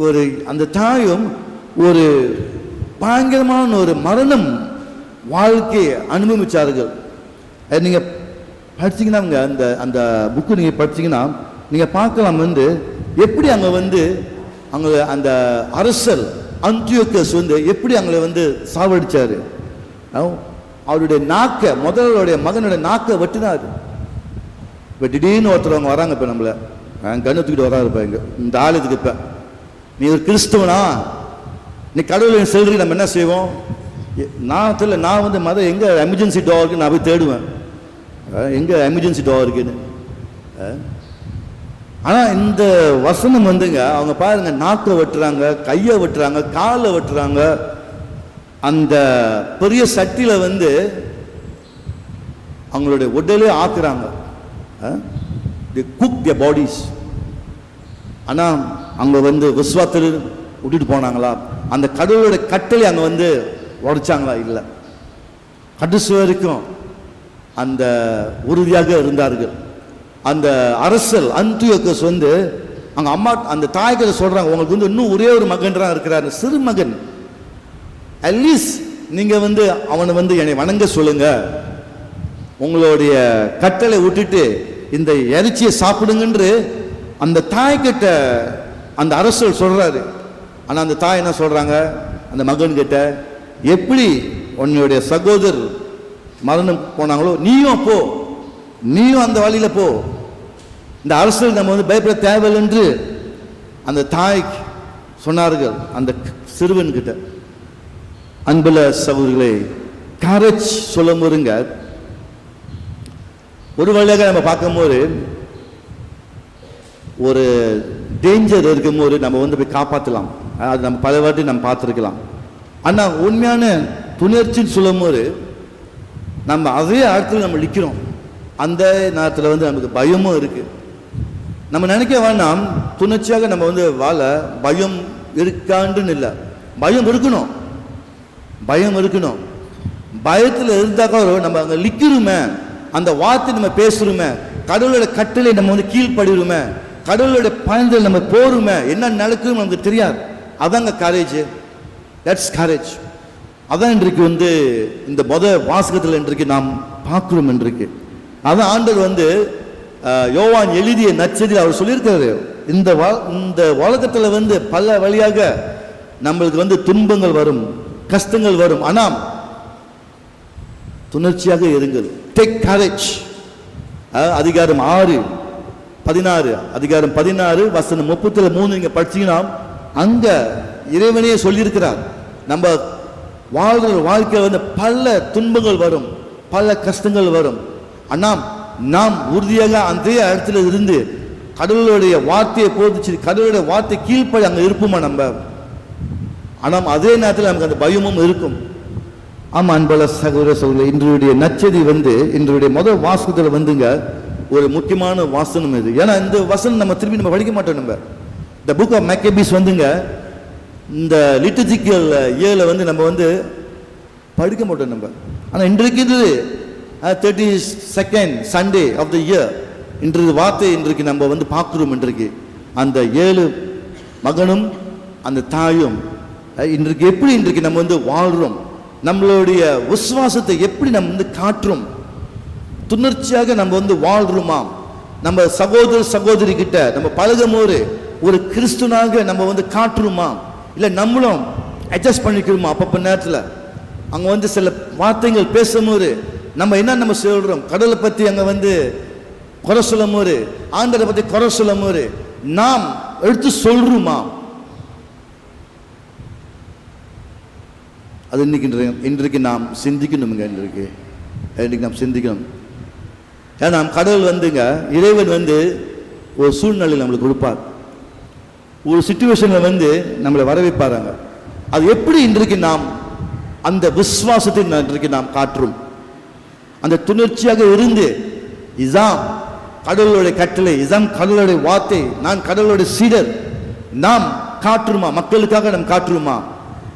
ஒரு அந்த தாயும் ஒரு பயங்கரமான ஒரு மரணம் வாழ்க்கையை அனுபவிச்சார்கள். நீங்கள் படிச்சீங்கன்னா அந்த அந்த புக்கு நீங்கள் படிச்சீங்கன்னா நீங்கள் பார்க்கலாம் எப்படி அங்கே அந்த அரசர் அந்தியோக்கஸ் எப்படி அங்கே சாவடிச்சாரு. அவருடைய முதல்வருடைய மகனுடைய நாக்கை வெட்டினார். இப்போ திடீர்னு ஒருத்தர் வராங்க, இப்போ நம்மளை கண்ணு தூக்கிட்டு வராரு. இப்போ இந்த ஆலயத்துக்கு இப்போ நீ ஒரு கிறிஸ்தவனா, நீ கடவுளை செல்றீங்க, நம்ம என்ன செய்வோம்? நான் மத எங்கே எமர்ஜென்சி டோர் இருக்குன்னு நான் போய் தேடுவேன், எங்கே எமர்ஜென்சி டோர் இருக்குன்னு. ஆனால் இந்த வசனம் அவங்க பாருங்க, நாக்கை வெட்டுறாங்க, கையை வெட்டுறாங்க, காலை வெட்டுறாங்க. அந்த பெரிய சட்டியில் அவங்களுடைய உடலே ஆக்குறாங்க. Cook their bodies. ஆனால் அங்கே விஸ்வாத்தில் விட்டுட்டு போனாங்களா? அந்த கடவுளுடைய கட்டளை அங்கே உடைச்சாங்களா? இல்லை. கடைசி வரைக்கும் அந்த உறுதியாக இருந்தார்கள். அந்த அரசல் அந்தியோக்கஸ் அவங்க அம்மா அந்த தாய்கிட்ட சொல்றாங்க, உங்களுக்கு இன்னும் ஒரே ஒரு மகன் தான் இருக்கிறாரு, சிறு மகன். அட்லீஸ்ட் நீங்க அவனை என்னை வணங்க சொல்லுங்க, உங்களுடைய கட்டளை விட்டுட்டு இந்த இறைச்சியை சாப்பிடுங்கன்று அந்த தாய்கிட்ட அந்த அரசர் சொல்றாரு. ஆனா அந்த தாய் என்ன சொல்றாங்க அந்த மகன் கிட்ட, எப்படி உன்னுடைய சகோதரர் மரணம் போனாங்களோ நீயும் போ, நீயும் அந்த வழியில போ, இந்த அரசர் நம்ம பயப்பட தேவையில்லை என்று அந்த தாய் சொன்னார்கள் அந்த சிறுவன் கிட்ட. அன்புள்ள சகோதரர்களே, கரேஜ் சொல்ல முருங்க. ஒரு வழியாக நம்ம பார்க்கும்போது ஒரு டேஞ்சர் இருக்கும்போது நம்ம போய் காப்பாற்றலாம், அது நம்ம பல வாட்டி நம்ம பார்த்துருக்கலாம். ஆனால் உண்மையான துணர்ச்சின்னு சொல்லும் போது நம்ம அதே இடத்துல நம்ம நிற்கிறோம். அந்த நேரத்தில் நமக்கு பயமும் இருக்கு. நம்ம நினைக்க வேண்டாம் துணர்ச்சியாக நம்ம வாழ பயம் இருக்காண்டுன்னு இல்லை, பயம் இருக்கணும், பயம் இருக்கணும். பயத்தில் இருந்தாக்கா நம்ம அங்கே நிற்கிறோமே, அந்த வார்த்தை நம்ம பேசுறோமே, கடவுளோட கட்டளை நம்ம கீழ்படுறோமே, கடவுளோட பயணத்தில் நம்ம போறோமே, என்ன நடக்கும் நமக்கு தெரியாது. அதாங்க கரேஜ். That's courage. அதான் இன்றைக்கு இந்த வாசகத்தில் இன்றைக்கு நாம் பார்க்கிறோம். இன்றைக்கு அதான் ஆண்டவர் யோவான் எழுதிய நற்செய்தியில் அவர் சொல்லியிருக்காரு, இந்த உலகத்தில் பல வழியாக நம்மளுக்கு துன்பங்கள் வரும், கஷ்டங்கள் வரும், ஆனால் துணர்ச்சியாக இருங்கள். Take courage. அதிகாரம் 6:16, அதிகாரம் 16 வசனம் 33 நீங்க படிச்சீங்கன்னா அங்க இறைவனே சொல்லியிருக்கிறார், நம்ம வாழ்ற வாழ்க்கையில் பல துன்பங்கள் வரும், பல கஷ்டங்கள் வரும். ஆனால் நாம் உறுதியாக அந்த இடத்துல இருந்து கடவுளுடைய வார்த்தையை போதிச்சு கடவுளுடைய வார்த்தை கீழ்ப்படி அங்கே இருப்போமா நம்ம. ஆனால் அதே நேரத்தில் நமக்கு அந்த பயமும் இருக்கும். ஆமா அன்புள்ள சகோதர சகோதரி, இன்றைய நற்செய்தி இன்றைய முதல் வாசகத்தில் ஒரு முக்கியமான வாசனம் இது. ஏன்னா இந்த வசனம் நம்ம திரும்பி நம்ம படிக்க மாட்டோம். நம்ம இந்த புக் ஆஃப் மேக்கபீஸ் இந்த லிட்டர்ஜிக்கல் இயரில் நம்ம படிக்க மாட்டோம் நம்ம. ஆனால் இன்றைக்கு இது 32nd Sunday of the year இன்றைய வார்த்தை இன்றைக்கு நம்ம பார்க்குறோம். இன்றைக்கு அந்த 7 மகனும் அந்த தாயும் இன்றைக்கு எப்படி இன்றைக்கு நம்ம வாழ்கிறோம், நம்மளுடைய விசுவாசத்தை எப்படி நம்ம காட்டுறோம், துணர்ச்சியாக நம்ம வாழ்றோமா, நம்ம சகோதர சகோதரி கிட்ட நம்ம பழகும் ஒரு கிறிஸ்துவனாக நம்ம காட்டுறோமா, இல்லை நம்மளும் அட்ஜஸ்ட் பண்ணிக்கிறோமா? அப்பப்போ நேரத்தில் அங்கே சில வார்த்தைகள் பேசும்போது நம்ம என்ன நம்ம சொல்கிறோம், கடவுளை பற்றி அங்கே குறை சொல்லும் போது, ஆண்டரை பற்றி குறை சொல்லும் போது நாம் எடுத்து சொல்றோமா? அது இன்றைக்கு நாம் சிந்திக்கணுங்க. இன்றைக்கு நாம் சிந்திக்கணும். ஏன்னா கடவுள் இறைவன் ஒரு சூழ்நிலை நம்மளுக்கு கொடுப்பார், ஒரு சிச்சுவேஷன்ல நம்மளை வரவேற்பாருங்க. அது எப்படி இன்றைக்கு நாம் அந்த விசுவாசத்தை இன்றைக்கு நாம் காட்டுறோம், அந்த துணர்ச்சியாக இருந்து இதான் கடவுளுடைய கட்டளை, இதான் கடவுளுடைய வார்த்தை, நான் கடவுளுடைய சீடர், நாம் காட்டுருமா? மக்களுக்காக நம்ம காட்டுருமா?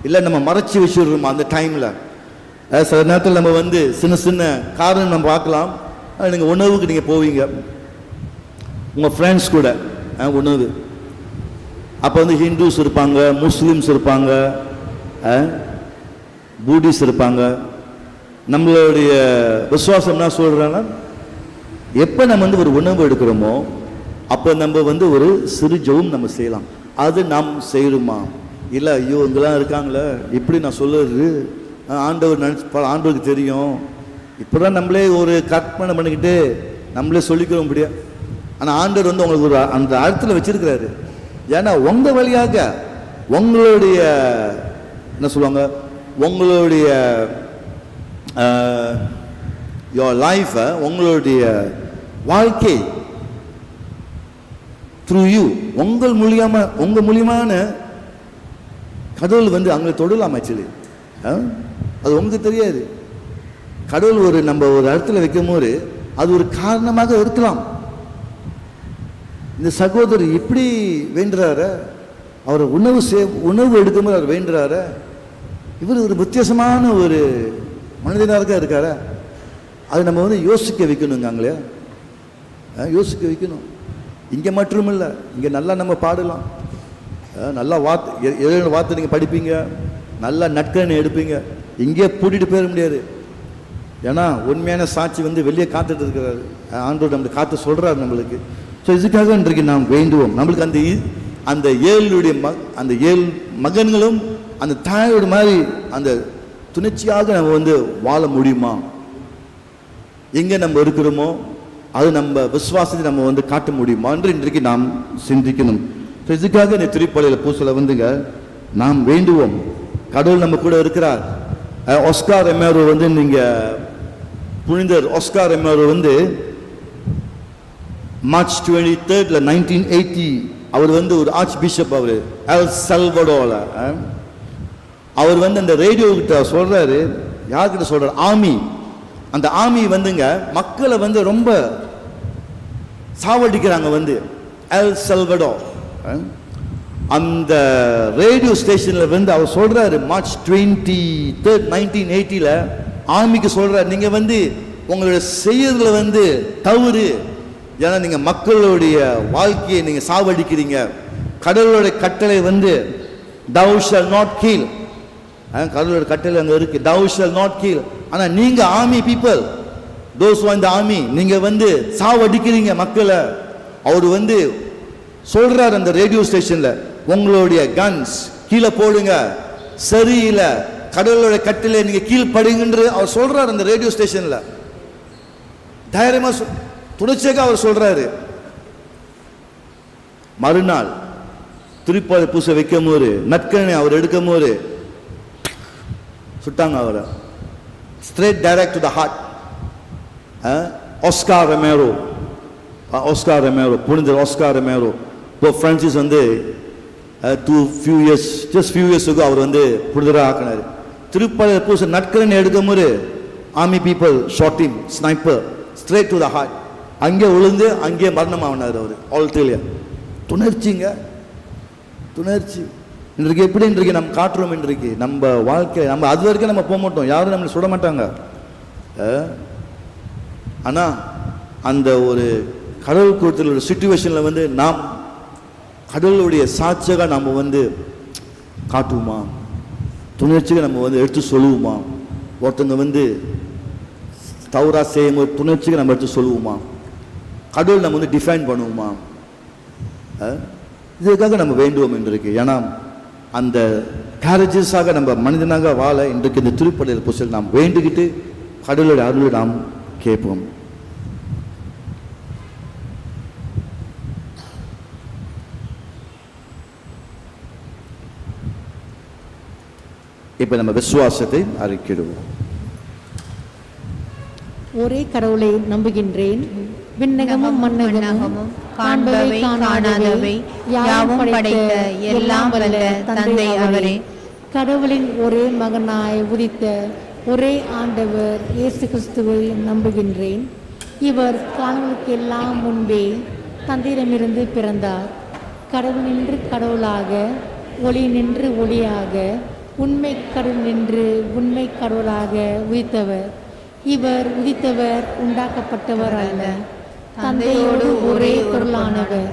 இல்லை நம்ம மறைச்சி வச்சுடுறோமா? அந்த டைம்ல சில நேரத்தில் நம்ம சின்ன சின்ன காரணம் நம்ம பார்க்கலாம். நீங்கள் உணவுக்கு நீங்கள் போவீங்க உங்கள் ஃப்ரெண்ட்ஸ் கூட உணவு, அப்போ ஹிந்துஸ் இருப்பாங்க, முஸ்லீம்ஸ் இருப்பாங்க, பூடிஸ் இருப்பாங்க, நம்மளுடைய விசுவாசம் என்ன சொல்றாங்கன்னா, எப்போ நம்ம வந்து ஒரு உணவு எடுக்கிறோமோ அப்போ நம்ம வந்து ஒரு சிறு ஜெபம் நம்ம செய்யலாம். அது நாம் செய்யணுமா? இல்லை ஐயோ இங்கெல்லாம் இருக்காங்களே இப்படி நான் சொல்லுறது, ஆண்டவர் ஆண்டவருக்கு தெரியும், இப்போதான் நம்மளே ஒரு கற்பனை பண்ணிக்கிட்டு நம்மளே சொல்லிக்கிறோம் முடியாது. ஆனால் ஆண்டவர் வந்து உங்களுக்கு ஒரு அந்த அர்த்தத்தில் வச்சிருக்கிறாரு. ஏன்னா உங்கள் வழியாக உங்களுடைய என்ன சொல்லுவாங்க, உங்களுடைய லைஃபை, உங்களுடைய வாழ்க்கை த்ரூ யூ, உங்கள் மூலியமான கடவுள் வந்து அங்கே தொடலாம். ஆக்சுவலி அது உங்களுக்கு தெரியாது. கடவுள் ஒரு நம்ம ஒரு இடத்துல வைக்கும் போது அது ஒரு காரணமாக இருக்கலாம். இந்த சகோதரர் இப்படி வேண்டுறார, அவர் உணவு எடுக்கும்போது அவர் வேண்டுறார, இவர் ஒரு வித்தியாசமான ஒரு மனிதனாக இருக்கார. அது நம்ம வந்து யோசிக்க வைக்கணுங்க. அங்களே யோசிக்க வைக்கணும். இங்கே மட்டும் இல்லை, இங்கே நல்லா நம்ம பாடலாம், நல்லா வார்த்தை நீங்கள் படிப்பீங்க, நல்லா நட்கனை எடுப்பீங்க. இங்கே பூட்டிட்டு போயிட முடியாது. ஏன்னா உண்மையான சாட்சி வந்து வெளியே காத்துட்டு இருக்கிறாரு. ஆண்டவர் நம்மளுக்கு காத்து சொல்கிறாரு நம்மளுக்கு. ஸோ இதுக்காக இன்றைக்கு நாம் வேண்டுவோம். நம்மளுக்கு அந்த அந்த 7 மகன்களும் அந்த தாயோட மாதிரி அந்த துணிச்சியாக நம்ம வந்து வாழ முடியுமா? எங்கே நம்ம இருக்கிறோமோ அது நம்ம விசுவாசத்தை நம்ம வந்து காட்ட முடியுமா என்று இன்றைக்கு நாம் சிந்திக்கணும். ஸோ இதுக்காக இந்த திருப்பலியில் பூசலை வந்துங்க நாம் வேண்டுவோம். கடவுள் நம்ம கூட இருக்கிறார். ஆஸ்கார் எமேரோ வந்து நீங்கள் புனிதர் ஆஸ்கார் எமேரோ வந்து மார்ச் 23 1980 அவர் வந்து ஒரு ஆர்ச் பிஷப். அவர் எல் சல்வடோல அவர் வந்து அந்த ரேடியோ கிட்ட சொல்றாரு. யார்கிட்ட சொல்றாரு? ஆர்மி. அந்த ஆர்மி வந்துங்க மக்களை வந்து ரொம்ப சாவடிக்கிறாங்க வந்து எல் சல்வடோ. அந்த ரேடியோ ஸ்டேஷனில் வந்து அவர் சொல்றாரு மார்ச் 23 1980 ஆர்மிக்கு சொல்றாரு, நீங்க வந்து உங்களுடைய செய்யறதுல வந்து தவறு. ஏன்னா நீங்க மக்களுடைய வாழ்க்கையை நீங்க சாவடிக்கிறீங்க. கடவுளுடைய கட்டளை வந்து thou shall not kill. கடவுளுடைய கட்டளை அங்க இருக்கு, thou shall not kill. ஆனா நீங்க army people, those who are in the army, நீங்க வந்து சாவடிக்கிறீங்க மக்களை. அவர் வந்து சொல்றாரு அந்த ரேடியோ ஸ்டேஷன்ல, உங்களுடைய கன்ஸ் கீழே போடுங்க, சரியில்லை, கடவுளுடைய கட்டளை நீங்க கீழ் படுங்கன்று அவர் சொல்றாரு அந்த ரேடியோ ஸ்டேஷன்ல. தைரியமா துணிச்சையாக அவர் சொல்றாரு. மறுநாள் திருப்பாதை பூசை வைக்கும் போது நற்கனை அவர் எடுக்கும் போது சுட்டாங்க அவரை. Straight direct to the heart. Oscar Romero புனிதர் ஆஸ்கார் ரெமேரோ இப்போ பிரான்சிஸ் வந்து few years ago அவர் வந்து புனிதராக ஆக்கினார். திருப்பாதை பூசை நற்கனை எடுக்கும் போது army people shot him, sniper, straight to the heart. அங்கே விழுந்து அங்கே மரணம் ஆனார் அவர். ஆல்ட்ரியா துணர்ச்சிங்க, துணர்ச்சி. இன்றைக்கு எப்படி இன்றைக்கு நம்ம காட்டுறோம்? இன்றைக்கு நம்ம வாழ்க்கை நம்ம அது வரைக்கும் நம்ம போக மாட்டோம், யாரும் நம்மளை சுட மாட்டாங்க. ஆனால் அந்த ஒரு கடவுள் கொடுத்த ஒரு சுச்சுவேஷனில் வந்து நாம் கடவுளுடைய சாட்சியாக நம்ம வந்து காட்டுவோமா? துணர்ச்சியை நம்ம வந்து எடுத்து சொல்லுவோமா? ஒருத்தங்க வந்து தவறா செய்யும்போது துணர்ச்சியை நம்ம எடுத்து சொல்லுவோமா? கடவுள் நம்ம வந்து டிஃபைன் பண்ணுவோமா? இதுக்காக நம்ம வேண்டுவோம் இன்றைக்கு. ஏன்னா அந்த கேரேஜஸாக நம்ம மனிதனாக வாழ இன்றைக்கு இந்த திருப்பலியில் பூசல் நாம் வேண்டிக்கிட்டு கடவுளுடைய அருளை நாம் கேட்போம். இப்ப நம்ம விசுவாசத்தை அறிக்கிடுவோம். ஒரே கடவுளை நம்புகின்றேன், விண்ணகமும் மண்ணகமும் காண்பவை காணாதவை யாவும் படைத்த எல்லாம் வல்ல தந்தை அவரே. கடவுளின் ஒரே மகனாய் உதித்த ஒரே ஆண்டவர் இயேசு கிறிஸ்துவை நம்புகின்றேன். இவர் காணொலிக்கெல்லாம் முன்பே தந்தையிடமிருந்து பிறந்தார். கடவுள் நின்று கடவுளாக, ஒளி நின்று ஒளியாக, உண்மை கடவுள் நின்று உண்மை கடவுளாக உதித்தவர். இவர் உதித்தவர் உண்டாக்கப்பட்டவர் அல்ல, தந்தையோடு ஒரே பொருளானவர்.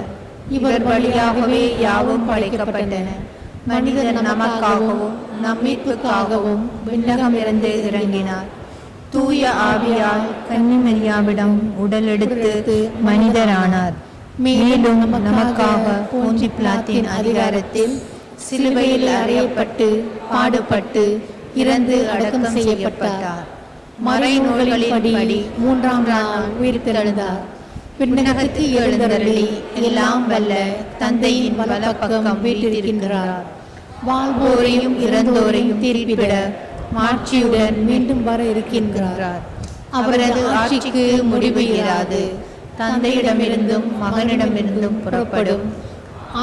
இவர் வழியாகவே யாவும் படைக்கப்பட்டன. மனிதர் நமக்காகவும் நம் மீட்புக்காகவும் விண்ணகமிருந்து இறங்கினார். தூய ஆவியால் கன்னிமரியாவிடம் உடலெடுத்து மனிதரானார். மேலும் நமக்காக போஞ்சி பிலாத்தின் அதிகாரத்தில் சிலுவையில் அறையப்பட்டு பாடுபட்டு இறந்து அடக்கம் செய்யப்பட்டார். மறைநூல்களின்படி 3ஆம் நாள் உயிர்த்தெழுந்தார். விண்ணகத்துக்கு எழுந்தருளி எல்லாம் வல்ல தந்தையின் வலப்பக்கம் வீற்றிருக்கின்றார். வாழ்வோரையும் இறந்தோரையும் தீர்ப்பிட மாட்சியுடன் மீண்டும் வர இருக்கின்றார். அவரது ஆட்சிக்கு முடிவு இராது. தந்தையிடமிருந்தும் மகனிடமிருந்தும் புறப்படும்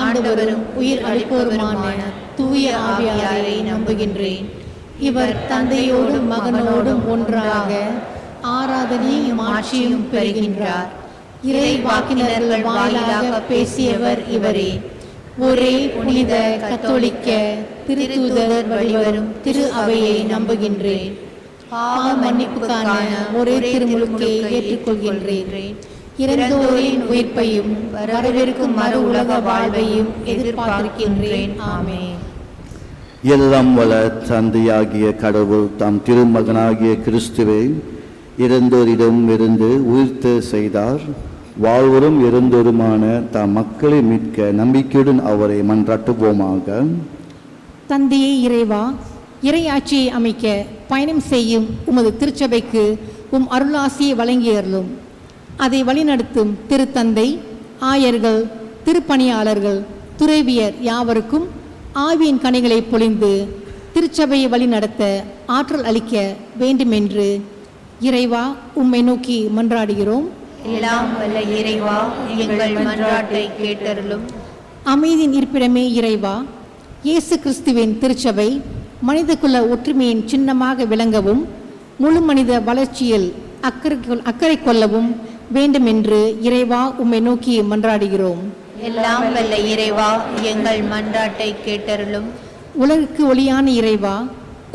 ஆண்டவரும் உயிர் அளிப்பவருமான தூய ஆவியாரை நம்புகின்றேன். இவர் தந்தையோடும் மகனோடும் ஒன்றாக ஆராதனையும் ஆட்சியும் பெறுகின்றார். இறை வாக்கினர்கள் வாயிலாக பேசியவர் இவரே. ஒரே புனித கத்தோலிக்க திருத்தூதர் வழிவரும் திரு அவையை நம்புகின்றேன். பாவ மன்னிப்புக்கான ஒரே திருமுழுக்கை ஏற்றுக்கொள்கின்றேன். இறந்தோரின் உயிர்ப்பையும் வரவிருக்கும் மறு உலக வாழ்வையும் எதிர்பார்க்கின்றேன். ஆமென். எல்லாம் வல்ல தந்தையாகிய கடவுள் தாம் திருமகனாகிய கிறிஸ்துவை இறந்தோரிடம் இருந்து உயிர்த்த செய்தார். வாழ்வரும் இறந்தோருமான தாம் மக்களை மீட்க நம்பிக்கையுடன் அவரை மன்றாட்டுவோமாக. தந்தையே இறைவா, இறையாட்சியை அமைக்க பயணம் செய்யும் உமது திருச்சபைக்கு உம் அருளாசியை வழங்கியருளும். அதை வழிநடத்தும் திருத்தந்தை, ஆயர்கள், திருப்பணியாளர்கள், துறவியர் யாவருக்கும் ஆவியின் கனிகளை பொழிந்து திருச்சபையை வழிநடத்த ஆற்றல் அளிக்க வேண்டுமென்று இறைவா உம்மை நோக்கி மன்றாடுகிறோம். எல்லாம் வல்ல இறைவா, எங்கள் மன்றாட்டை கேட்டருளும். அமைதியின் இருப்பிடமே இறைவா, இயேசு கிறிஸ்துவின் திருச்சபை மனிதகுல ஒற்றுமையின் சின்னமாக விளங்கவும் முழு மனித வளர்ச்சியில் அக்கறை கொள்ளவும் வேண்டுமென்று இறைவா உம்மை நோக்கி மன்றாடுகிறோம். எல்லாம் வல்ல இறைவா, எங்கள் மன்றாட்டை கேட்டருளும். உலகுக்கு ஒளியான இறைவா,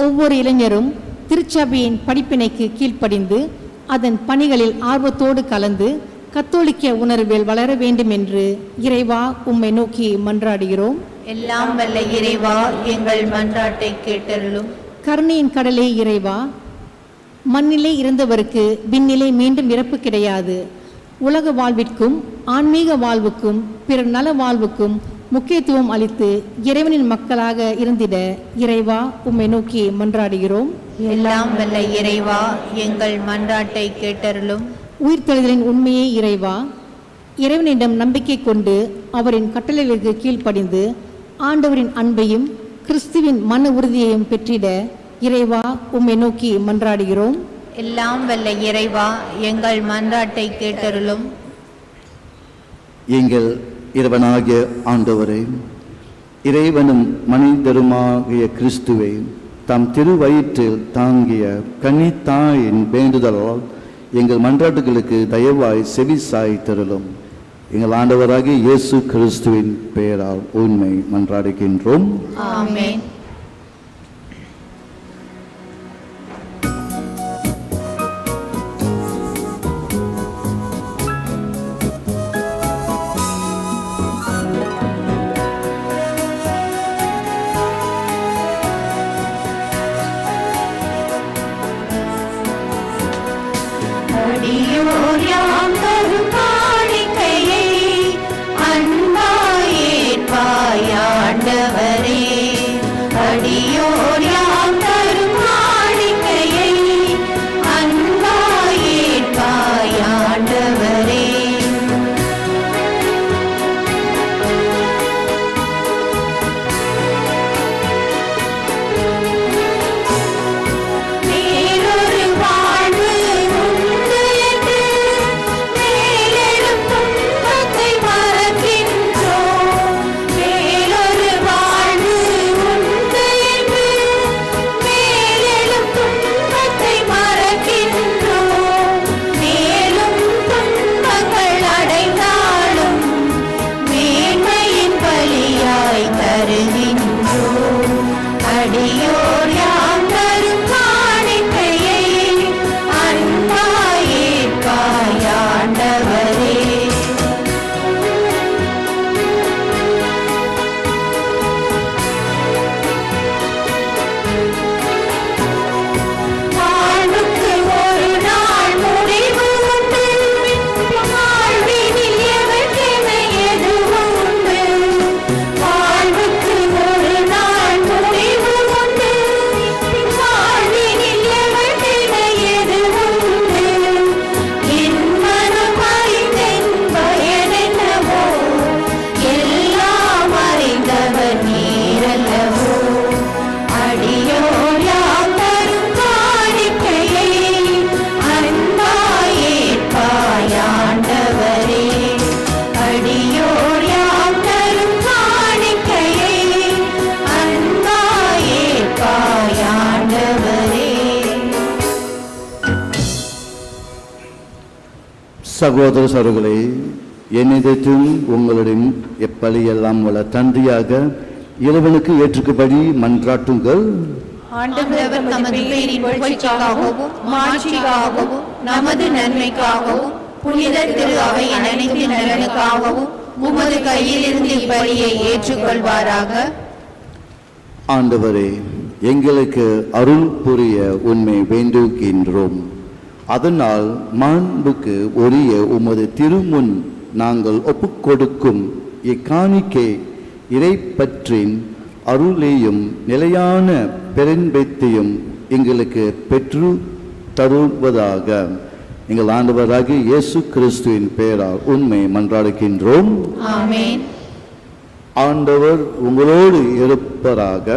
ஒவ்வொரு இளைஞரும் திருச்சபையின் படிப்பினைக்கு கீழ்ப்படிந்து அதன் பணிகளில் ஆர்வத்தோடு கலந்து கத்தோலிக்க உணர்வில் வளர வேண்டும் என்று இறைவா உம்மை நோக்கி மன்றாடுகிறோம். எல்லாம் வல்ல இறைவா, எங்கள் மன்றாட்டை கேட்டருளும். கருணையின் கடலே இறைவா, மண்ணிலே இருந்தவருக்கு விண்ணிலே மீண்டும் இறப்பு கிடையாது. உலக வாழ்விற்கும் ஆன்மீக வாழ்வுக்கும் பிறர் நல வாழ்வுக்கும் முக்கியத்துவம் அளித்து இறைவனின் மக்களாக இருந்திட இறைவா உம்மை நோக்கி மன்றாடுகிறோம். எல்லாம் வல்ல இறைவா, எங்கள் மன்றாட்டை கேட்டருளும். உயிர்த்தெழுதலின் உண்மையே இறைவா, இறைவனிடம் நம்பிக்கை கொண்டு அவரின் கட்டளைகளுக்கு கீழ்ப்படிந்து ஆண்டவரின் அன்பையும் கிறிஸ்துவின் மன உறுதியையும் பெற்றிட இறைவா உம்மை நோக்கி மன்றாடுகிறோம். எல்லாம் வல்ல இறைவா, எங்கள் மன்றாட்டை கேட்டருளும். எங்கள் இறைவனாகிய ஆண்டவரே, இறைவனும் மனிதருமாகிய கிறிஸ்துவை தம் திருவயிற்றில் தாங்கிய கன்னித்தாயின் வேண்டுதலால் எங்கள் மன்றாட்டுகளுக்கு தயவாய் செவி சாய்த்தருளும். எங்கள் ஆண்டவராகிய இயேசு கிறிஸ்துவின் பெயரால் உண்மை மன்றாடுகின்றோம். ஆமென். அடியோர் யாம் தரும் காணிக்கையை அன்பாய் ஏற்பாய் ஆண்டவரே. சகோதர சகோதரிகளே, என்னிடத்தும் உங்களிடம் எப்படியெல்லாம் உள்ள தந்தையாக இறைவனுக்கு ஏற்றுக்கும்படி மன்றாட்டுங்கள். ஆண்டவர் தமது பேரின் புகழ்ச்சிக்காகவும் மாட்சிக்காகவும் நமது நன்மைக்காகவும் புனித திரு அவையின் அனைத்து நலனுக்காகவும் உமது கையிலிருந்து இப்பலியை ஏற்றுக்கொள்வாராக. ஆண்டவரே, எங்களுக்கு அருள் புரிய உண்மை வேண்டுகின்றோம். அதனால் மாண்புக்கு உரிய உமது திருமுன் நாங்கள் ஒப்புக்கொடுக்கும் இக்காணிக்கை இறைப்பற்றின் அருளையும் நிலையான பெரும்பெத்தையும் எங்களுக்கு பெற்று தருவதாக. எங்கள் ஆண்டவராகிய இயேசு கிறிஸ்துவின் பெயரால் உண்மை மன்றாடுகின்றோம். ஆமென். ஆண்டவர் உங்களோடு இருப்பராக.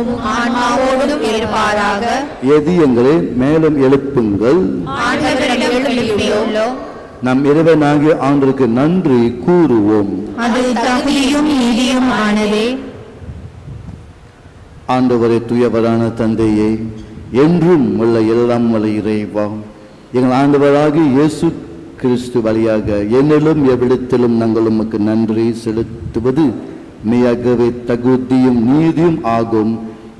உம் ஆன்மாவோடும் இருப்பாராக. எதியங்களை மேலும் எழுப்புங்கள். ஆண்டவரிடம் எழுப்பியுள்ளோம். நம் இறைவனாகிய ஆண்டவருக்கு நன்றி கூறுவோம். அது தகுதியும் நீதியும் ஆனதே. ஆண்டவரே, தூயவரான தந்தையே, என்றும் உள்ள எல்லாம் உள்ள இறைவா, எங்கள் ஆண்டவராகிய இயேசு கிறிஸ்து வழியாக என்னிலும் எவ்விடத்திலும் நாங்கள் உமக்கு நன்றி செலுத்துவது மெய்யாகவே தகுதியும் நீதியும் ஆகும்.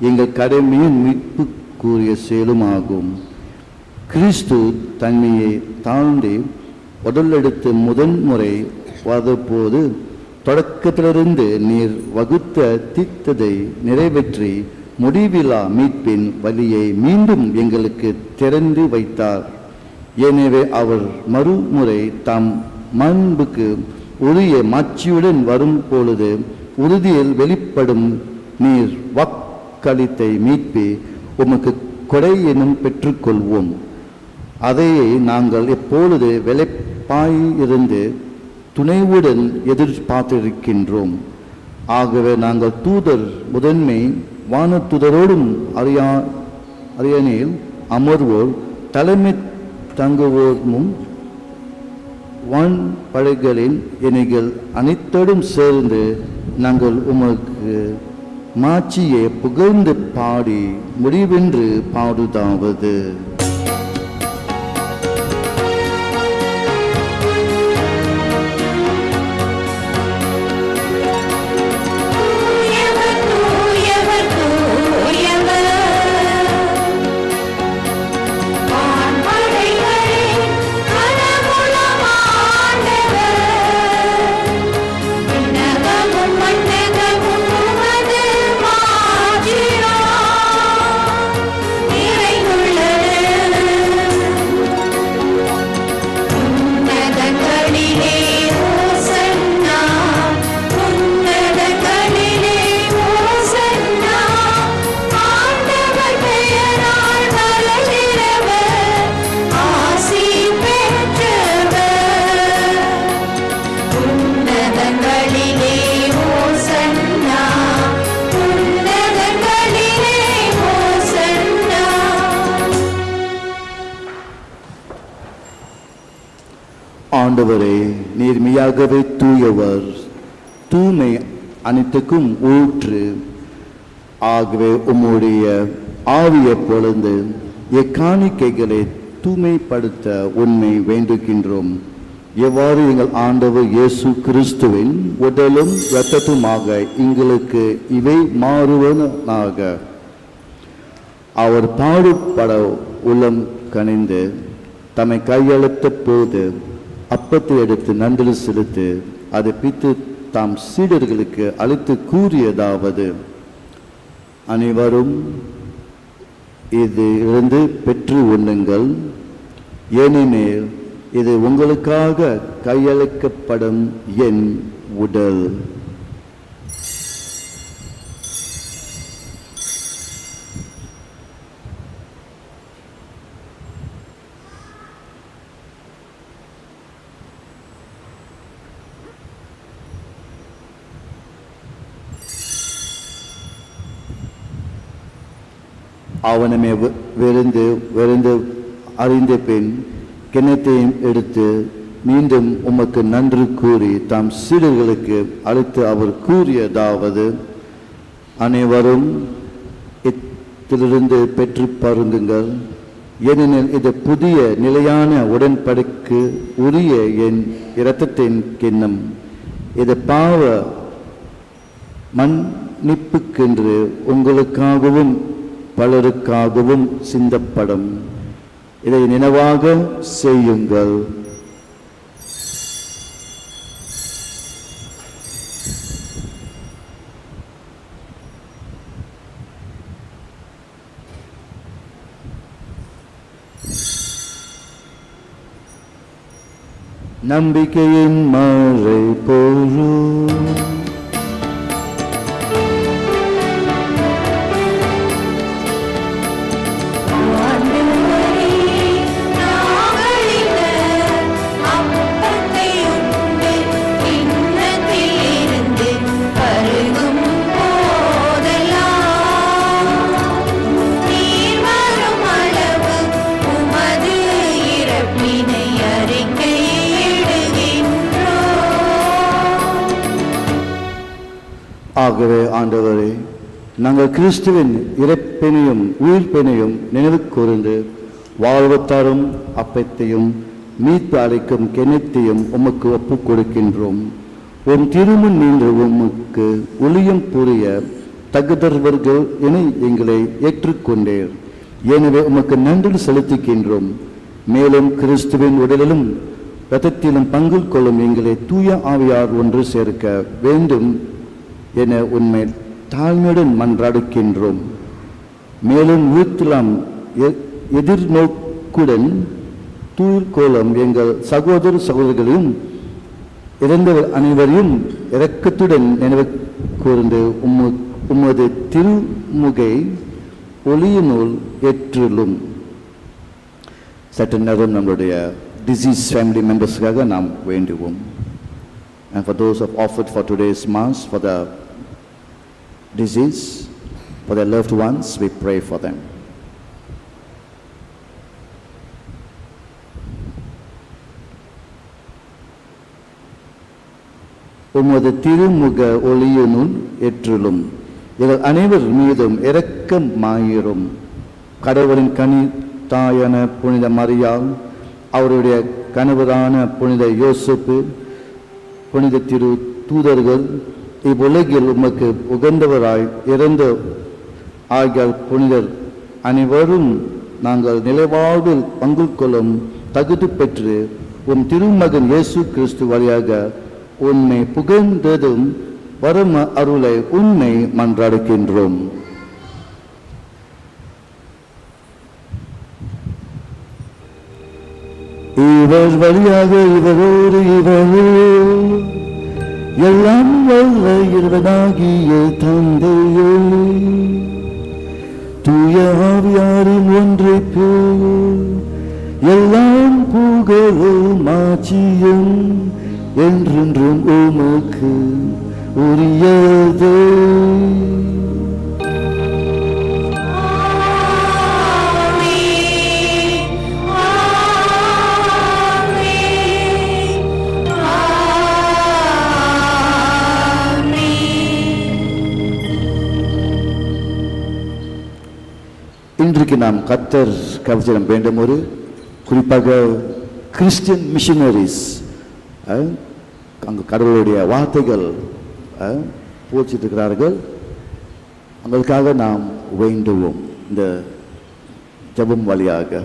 எங்கள் கடமையும் மீட்புக்குரிய செயலும் ஆகும். கிறிஸ்து தன்மையை தாண்டி உடலெடுத்து முதன்முறை வந்தபோது தொடக்கத்திலிருந்து நீர் வகுத்த திட்டத்தை நிறைவேற்றி முடிவிலா மீட்பின் வழியை மீண்டும் எங்களுக்கு திறந்து வைத்தார். எனவே அவர் மறுமுறை தாம் மாண்புக்கு உரிய மாட்சியுடன் வரும் பொழுது உறுதியில் வெளிப்படும் நீர் வாக்களித்த மீட்பை உமக்கு கொடை எனும் பெற்றுக்கொள்வோம். அதையே நாங்கள் எப்பொழுது வெளைப்பாயிருந்து துணைவுடன் எதிர்பார்த்திருக்கின்றோம். ஆகவே நாங்கள் தூதர் முதன்மை வானத்துதரோடும் அரியணையில் அமர்வோர் தலைமை தங்குவோரும் வான் படைகளின் இணைகள் அனைத்தோடும் சேர்ந்து நாங்கள் உமக்கு மாட்சியை புகழ்ந்து பாடி முடிவென்று பாடுதாவது. ஆண்டவரே, நீர் மெய்யாகவே தூயவர், தூய்மை அனைத்துக்கும் ஊற்று. ஆகவே உம்முடைய ஆவியை பொழுது எக்காணிக்கைகளை தூய்மைப்படுத்த உண்மை வேண்டுகின்றோம். எவ்வாறு எங்கள் ஆண்டவர் இயேசு கிறிஸ்துவின் உடலும் இரத்தத்துமாக எங்களுக்கு இவை மாறுவனாக. அவர் பாடுபட உள்ளம் கனிந்து தம்மை கையெழுத்த போது அப்பத்தை எடுத்து நன்றி செலுத்தி அதை பித்து தாம் சீடர்களுக்கு அளித்து கூறியதாவது: அனைவரும் இதிலிருந்து பெற்று உண்ணுங்கள், ஏனெனில் இது உங்களுக்காக கையளிக்கப்படும் என் உடல். அவனமே விருந்து அறிந்த பின் கிண்ணத்தையும் எடுத்து மீண்டும் உமக்கு நன்றி கூறி தாம் சீடர்களுக்கு அழைத்து அவர் கூறியதாவது: அனைவரும் இதிலிருந்து பெற்று பருங்குங்கள், ஏனெனில் இது புதிய நிலையான உடன்படிக்கு உரிய என் இரத்தத்தின் கிண்ணம். இது பாவ மன்னிப்புக்கென்று உங்களுக்காகவும் பலருக்காகவும் சிந்தப்படும். இதை நினைவாக செய்யுங்கள். நம்பிக்கையின் மறை பொருள் ஆகவே ஆண்டவரே, நாங்கள் கிறிஸ்துவின் இறப்பினையும் உயிர்ப்பினையும் நினைவு கூர்ந்து வாழ்வு தரும் அப்பத்தையும் மீட்பு அளிக்கும் கிணத்தையும் உமக்கு ஒப்புக் கொடுக்கின்றோம். உம் திருமுன் நின்று உமக்கு ஒளியம் புரிய தகுதர்வர்கள் என எங்களை ஏற்றுக்கொண்டீர். எனவே உமக்கு நன்றி செலுத்துகின்றோம். மேலும் கிறிஸ்துவின் உடலிலும் இரத்தத்திலும் பங்கு கொள்ளும் எங்களை தூய ஆவியார் ஒன்று சேர்க்க வேண்டும் என உண்மை தாழ்மையுடன் மன்றாடுகின்றோம். மேலும் உயிர்த்தெல்லாம் எதிர்நோக்குடன் தூய்கோலம் எங்கள் சகோதர சகோதரிகளையும் இறந்தவர் அனைவரையும் இரக்கத்துடன் நினைவு கூர்ந்து உமது திருமுகை ஒளியினுள் ஏற்றுள்ளும். சற்று நேரம் நம்மளுடைய டிசீஸ் ஃபேமிலி மெம்பர்ஸுக்காக நாம் வேண்டுவோம். And for those who have offered for today's Mass, for the disease, for their loved ones, we pray for them. உமது திருமுக ஒளியினுள் ஏற்றுளும். இவர் அனைவர் மீதும் இரக்கமாயிரும். கடவுளின் கனி தாயான புனித மரியாள், அவருடைய கணவரான புனித யோசேப்பு, புனித திரு தூதர்கள், இவ்வுலகில் உமக்கு உகந்தவராய் இறந்த ஆகிய புனிதர் அனைவரும் நாங்கள் நிலைவாழ்வில் பங்கு கொள்ளும் தகுதி பெற்று உம் திருமகன் இயேசு கிறிஸ்து வழியாக உன்னை புகழ்ந்ததும் வரும் அருளை உன்னை மன்றாடுகின்றோம். இவர் வழியாக இவரோடு இவரோடு எல்லாம் வல்ல இறைவனாகிய தந்தையே, தூய ஆவியாரின் ஒன்றைப்போ எல்லாம் புகழும் ஆட்சியும் என்றென்றும் உமக்கு உரியதே. இன்றைக்கு நாம் கர்த்தர் கவசம் வேண்டும். ஒரு குறிப்பாக கிறிஸ்டியன் மிஷனரிஸ் அங்கு கடவுளுடைய வார்த்தைகள் போச்சிட்டு இருக்கிறார்கள். அவங்களுக்காக நாம் வேண்டுவோம் இந்த ஜெபம் வழியாக.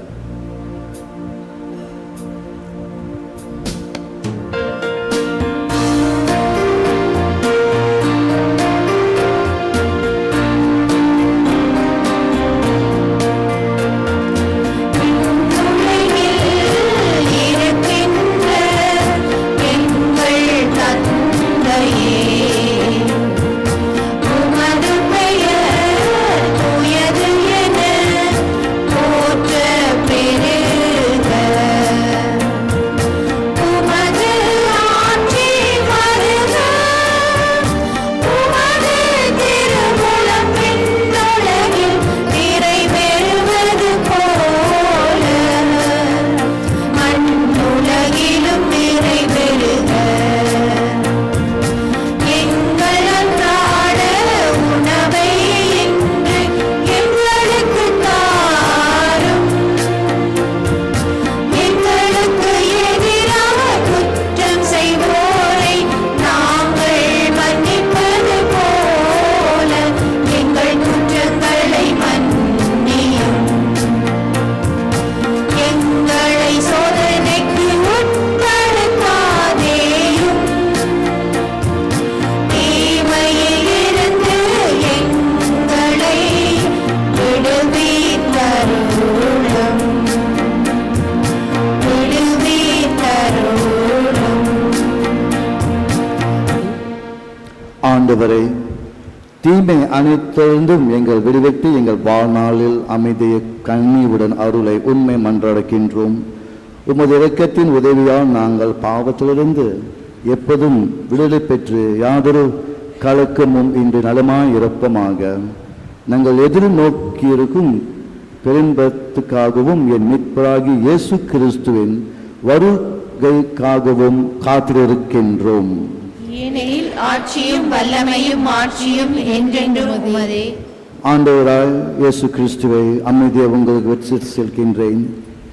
உமது பெயர் தூயது என போற்ற ஆண்டவரே, தீமை அனைத்திலிருந்தும் எங்கள் விடுவித்து எங்கள் வாழ்நாளில் அமைதியை கண்ணியுடன் அருளை உண்மை மன்றாடுகின்றோம். உமது இரக்கத்தின் உதவியால் நாங்கள் பாவத்திலிருந்து எப்போதும் விடுதலை பெற்று யாதொரு கலக்கமும் இன்று நலமாய் இருப்பமாக. நாங்கள் எதிர்நோக்கியிருக்கும் பெரும்பத்துக்காகவும் என் மீட்பராகி இயேசு கிறிஸ்துவின் வருகைக்காகவும் காத்திருக்கின்றோம். ஏனெனில் ஆட்சியும் வல்லமையும் மாட்சியும் என்றென்றும் உமதே. ஆண்டவராய் இயேசு கிறிஸ்துவை, அமைதியை உங்களுக்கு வெற்றி செல்கின்றேன்,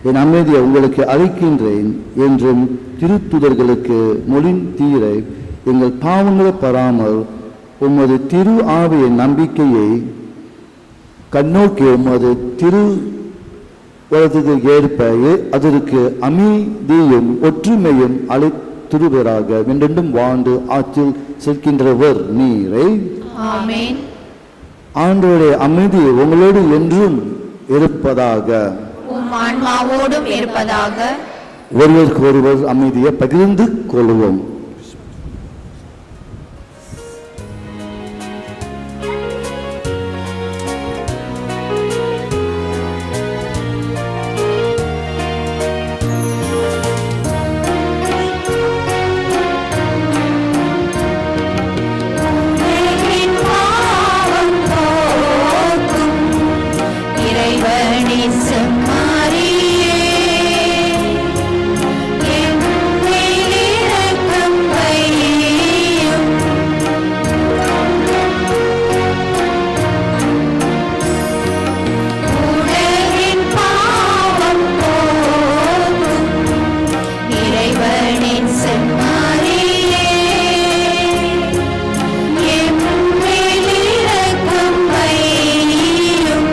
என் அமைதியை உங்களுக்கு அளிக்கின்றேன் என்றும் திருத்துதர்களுக்கு மொழிந்தீர எங்கள் பாவங்களை பெறாமல் உமது திரு ஆவியின் நம்பிக்கையை கண்ணோக்கி உமது திரு வலதுக்கு ஏற்ப அதற்கு அமைதியும் ஒற்றுமையும் அளித்திருவராக. என்றென்றும் வாழ்ந்து ஆற்றில் செல்கின்றவர் நீரை. ஆமென். ஆண்டவருடைய அமைதி உங்களோடு என்றும் இருப்பதாக. உம் ஆன்மாவோடும் இருப்பதாக. ஒருவருக்கு ஒருவர் அமைதியை பகிர்ந்து கொள்வோம். இறைவனின் செம்மறியே, என் மேல் இரக்கம் வையும். உலகின் பாவம் போக்கும் இறைவனின் செம்மறியே, என் மேல் இரக்கம் வையும்.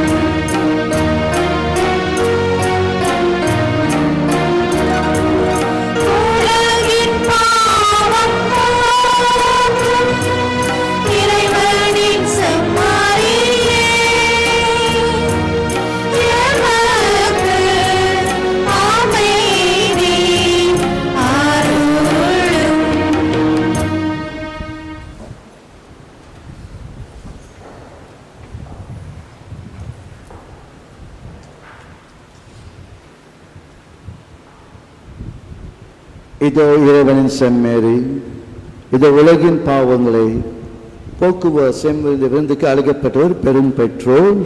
உலகின் பாவம் போக்கும் இறைவனின் செம்மறியே, எமக்கு அமைதி அருளும். இதோ இறைவனின் செம்மேரி, இதோ உலகின் பாவங்களை போக்குவர் செம்மறி விருந்துக்கு அழைக்கப்பட்டவர் பெரும் பெற்றோர்.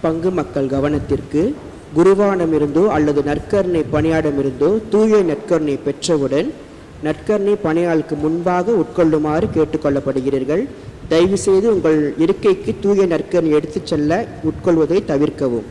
பங்கு மக்கள் கவனத்திற்கு, குருவானமிருந்தோ அல்லது நற்கருணை பணியாடமிருந்தோ தூய நற்கருணை பெற்றவுடன் நற்கருணை பணியாளுக்கு முன்பாக உட்கொள்ளுமாறு கேட்டுக்கொள்ளப்படுகிறீர்கள். தயவு செய்து உங்கள் இருக்கைக்கு தூய நற்கருணை எடுத்துச் செல்ல உட்கொள்வதை தவிர்க்கவும்.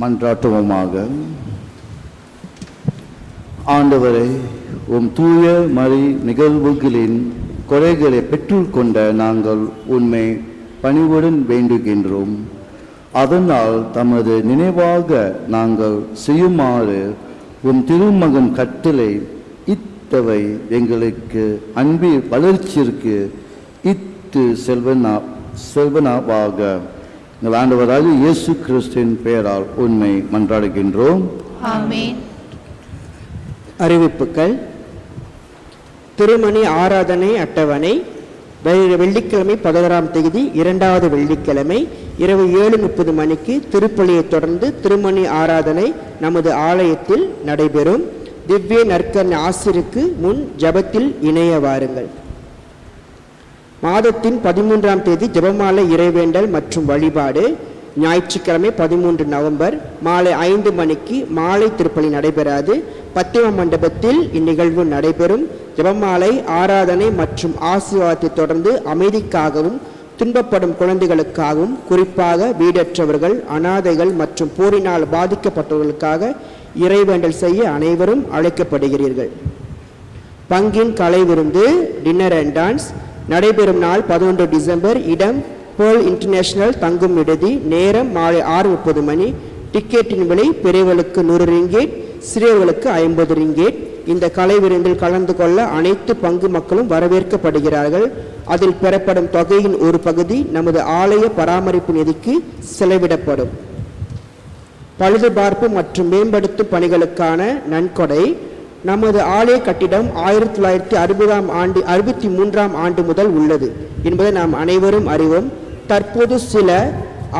மன்றாட்டுவோமாக. ஆண்டவரே, தூய மறை நிகழ்வுகளின் குறைகளை பெற்றுக்கொண்ட நாங்கள் உண்மை பணிவுடன் வேண்டுகின்றோம். அதனால் தமது நினைவாக நாங்கள் செய்யுமாறு திருமகன் கட்டளை இத்தவை எங்களுக்கு அன்பின் வளர்ச்சிக்கு இட்டு செல்வனாவாக எங்கள் ஆண்டவராகிய இயேசு கிறிஸ்துவின் பெயரால் உண்மை மன்றாடுகின்றோம். ஆமென். அறிவிப்புகள். திருமணி ஆராதனை அட்டவணை. வெள்ளிக்கிழமை 11ஆம் தேதி 2வது வெள்ளிக்கிழமை இரவு 7:30 மணிக்கு திருப்பலியை தொடர்ந்து திருமணி ஆராதனை நமது ஆலயத்தில் நடைபெறும். திவ்ய நற்கர்ண ஆசிருக்கு முன் ஜபத்தில் இணைய வாருங்கள். மாதத்தின் 13ஆம் தேதி ஜபமாலை இறைவேண்டல் மற்றும் வழிபாடு. ஞாயிற்றுக்கிழமை 13 நவம்பர் மாலை 5 மணிக்கு மாலை திருப்பலி நடைபெறாது. பத்திம மண்டபத்தில் இந்நிகழ்வு நடைபெறும். ஜபமாலை, ஆராதனை மற்றும் ஆசீர்வாதத்தை தொடர்ந்து அமைதிக்காகவும் துன்பப்படும் குழந்தைகளுக்காகவும், குறிப்பாக வீடற்றவர்கள், அனாதைகள் மற்றும் போரினால் பாதிக்கப்பட்டவர்களுக்காக இறைவேண்டல் செய்ய அனைவரும் அழைக்கப்படுகிறீர்கள். பங்கின் கலை விருந்து, டின்னர் அண்ட் டான்ஸ் நடைபெறும் நாள் 11 டிசம்பர். இடம் பேர்ல் இன்டர்நேஷனல் தங்கும் விடுதி. நேரம் மாலை 6:30 மணி. டிக்கெட்டின் விலை பெரியவர்களுக்கு 100 ரிங்கேட், சிறியவர்களுக்கு 50 ரிங்கேட். இந்த கலை விருந்தில் கலந்து கொள்ள அனைத்து பங்கு மக்களும் வரவேற்கப்படுகிறார்கள். அதில் பெறப்படும் தொகையின் ஒரு பகுதி நமது ஆலய பராமரிப்பு நிதிக்கு செலவிடப்படும். பழுதுபார்ப்பு மற்றும் மேம்படுத்தும் பணிகளுக்கான நன்கொடை. நமது ஆலய கட்டிடம் 1963ஆம் ஆண்டு முதல் உள்ளது என்பதை நாம் அனைவரும் அறிவோம். தற்போது சில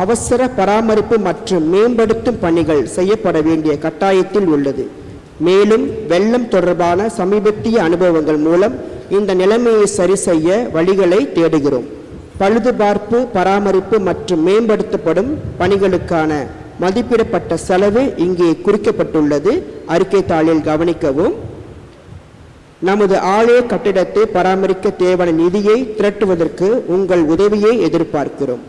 அவசர பராமரிப்பு மற்றும் மேம்படுத்தும் பணிகள் செய்யப்பட வேண்டிய கட்டாயத்தில் உள்ளது. மேலும் வெள்ளம் தொடர்பான சமீபத்திய அனுபவங்கள் மூலம் இந்த நிலைமையை சரி செய்ய வழிகளை தேடுகிறோம். பழுதுபார்ப்பு, பராமரிப்பு மற்றும் மேம்படுத்தப்படும் பணிகளுக்கான மதிப்பிடப்பட்ட செலவு இங்கே குறிக்கப்பட்டுள்ளது. அறிக்கை தாளில் கவனிக்கவும். நமது ஆலய கட்டிடத்தை பராமரிக்க தேவையான நிதியை திரட்டுவதற்கு உங்கள் உதவியை எதிர்பார்க்கிறோம்.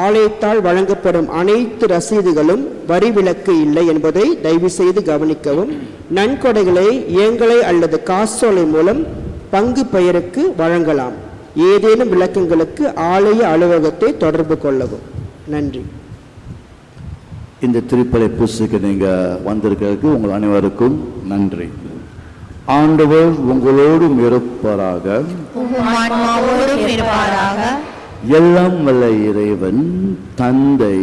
ஆலயத்தால் வழங்கப்படும் அனைத்து ரசீதுகளும் வரி விலக்கு இல்லை என்பதை தயவு செய்து கவனிக்கவும். நன்கொடைகளை ஏங்கலை அல்லது காசோலை மூலம் பங்கு பெயருக்கு வழங்கலாம். ஏதேனும் விளக்கங்களுக்கு ஆலய அலுவலகத்தை தொடர்பு கொள்ளவும். நன்றி. இந்த திருப்பலை பூசைக்கு நீங்கள் வந்திருக்கிறதுக்கு உங்கள் அனைவருக்கும் நன்றி. ஆண்டவர் உங்களோடும் இருப்பாராக. உம் ஆன்மாவோடும் இருப்பாராக. எல்லாம் வல்ல இறைவன் தந்தை,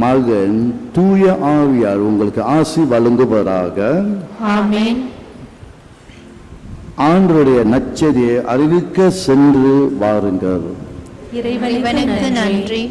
மகன், தூய ஆவியார் உங்களுக்கு ஆசி வழங்குவராக. ஆமென். ஆண்டவருடைய நற்செய்தியை அறிவிக்க சென்று வாருங்கள். இறைவனுக்கு நன்றி.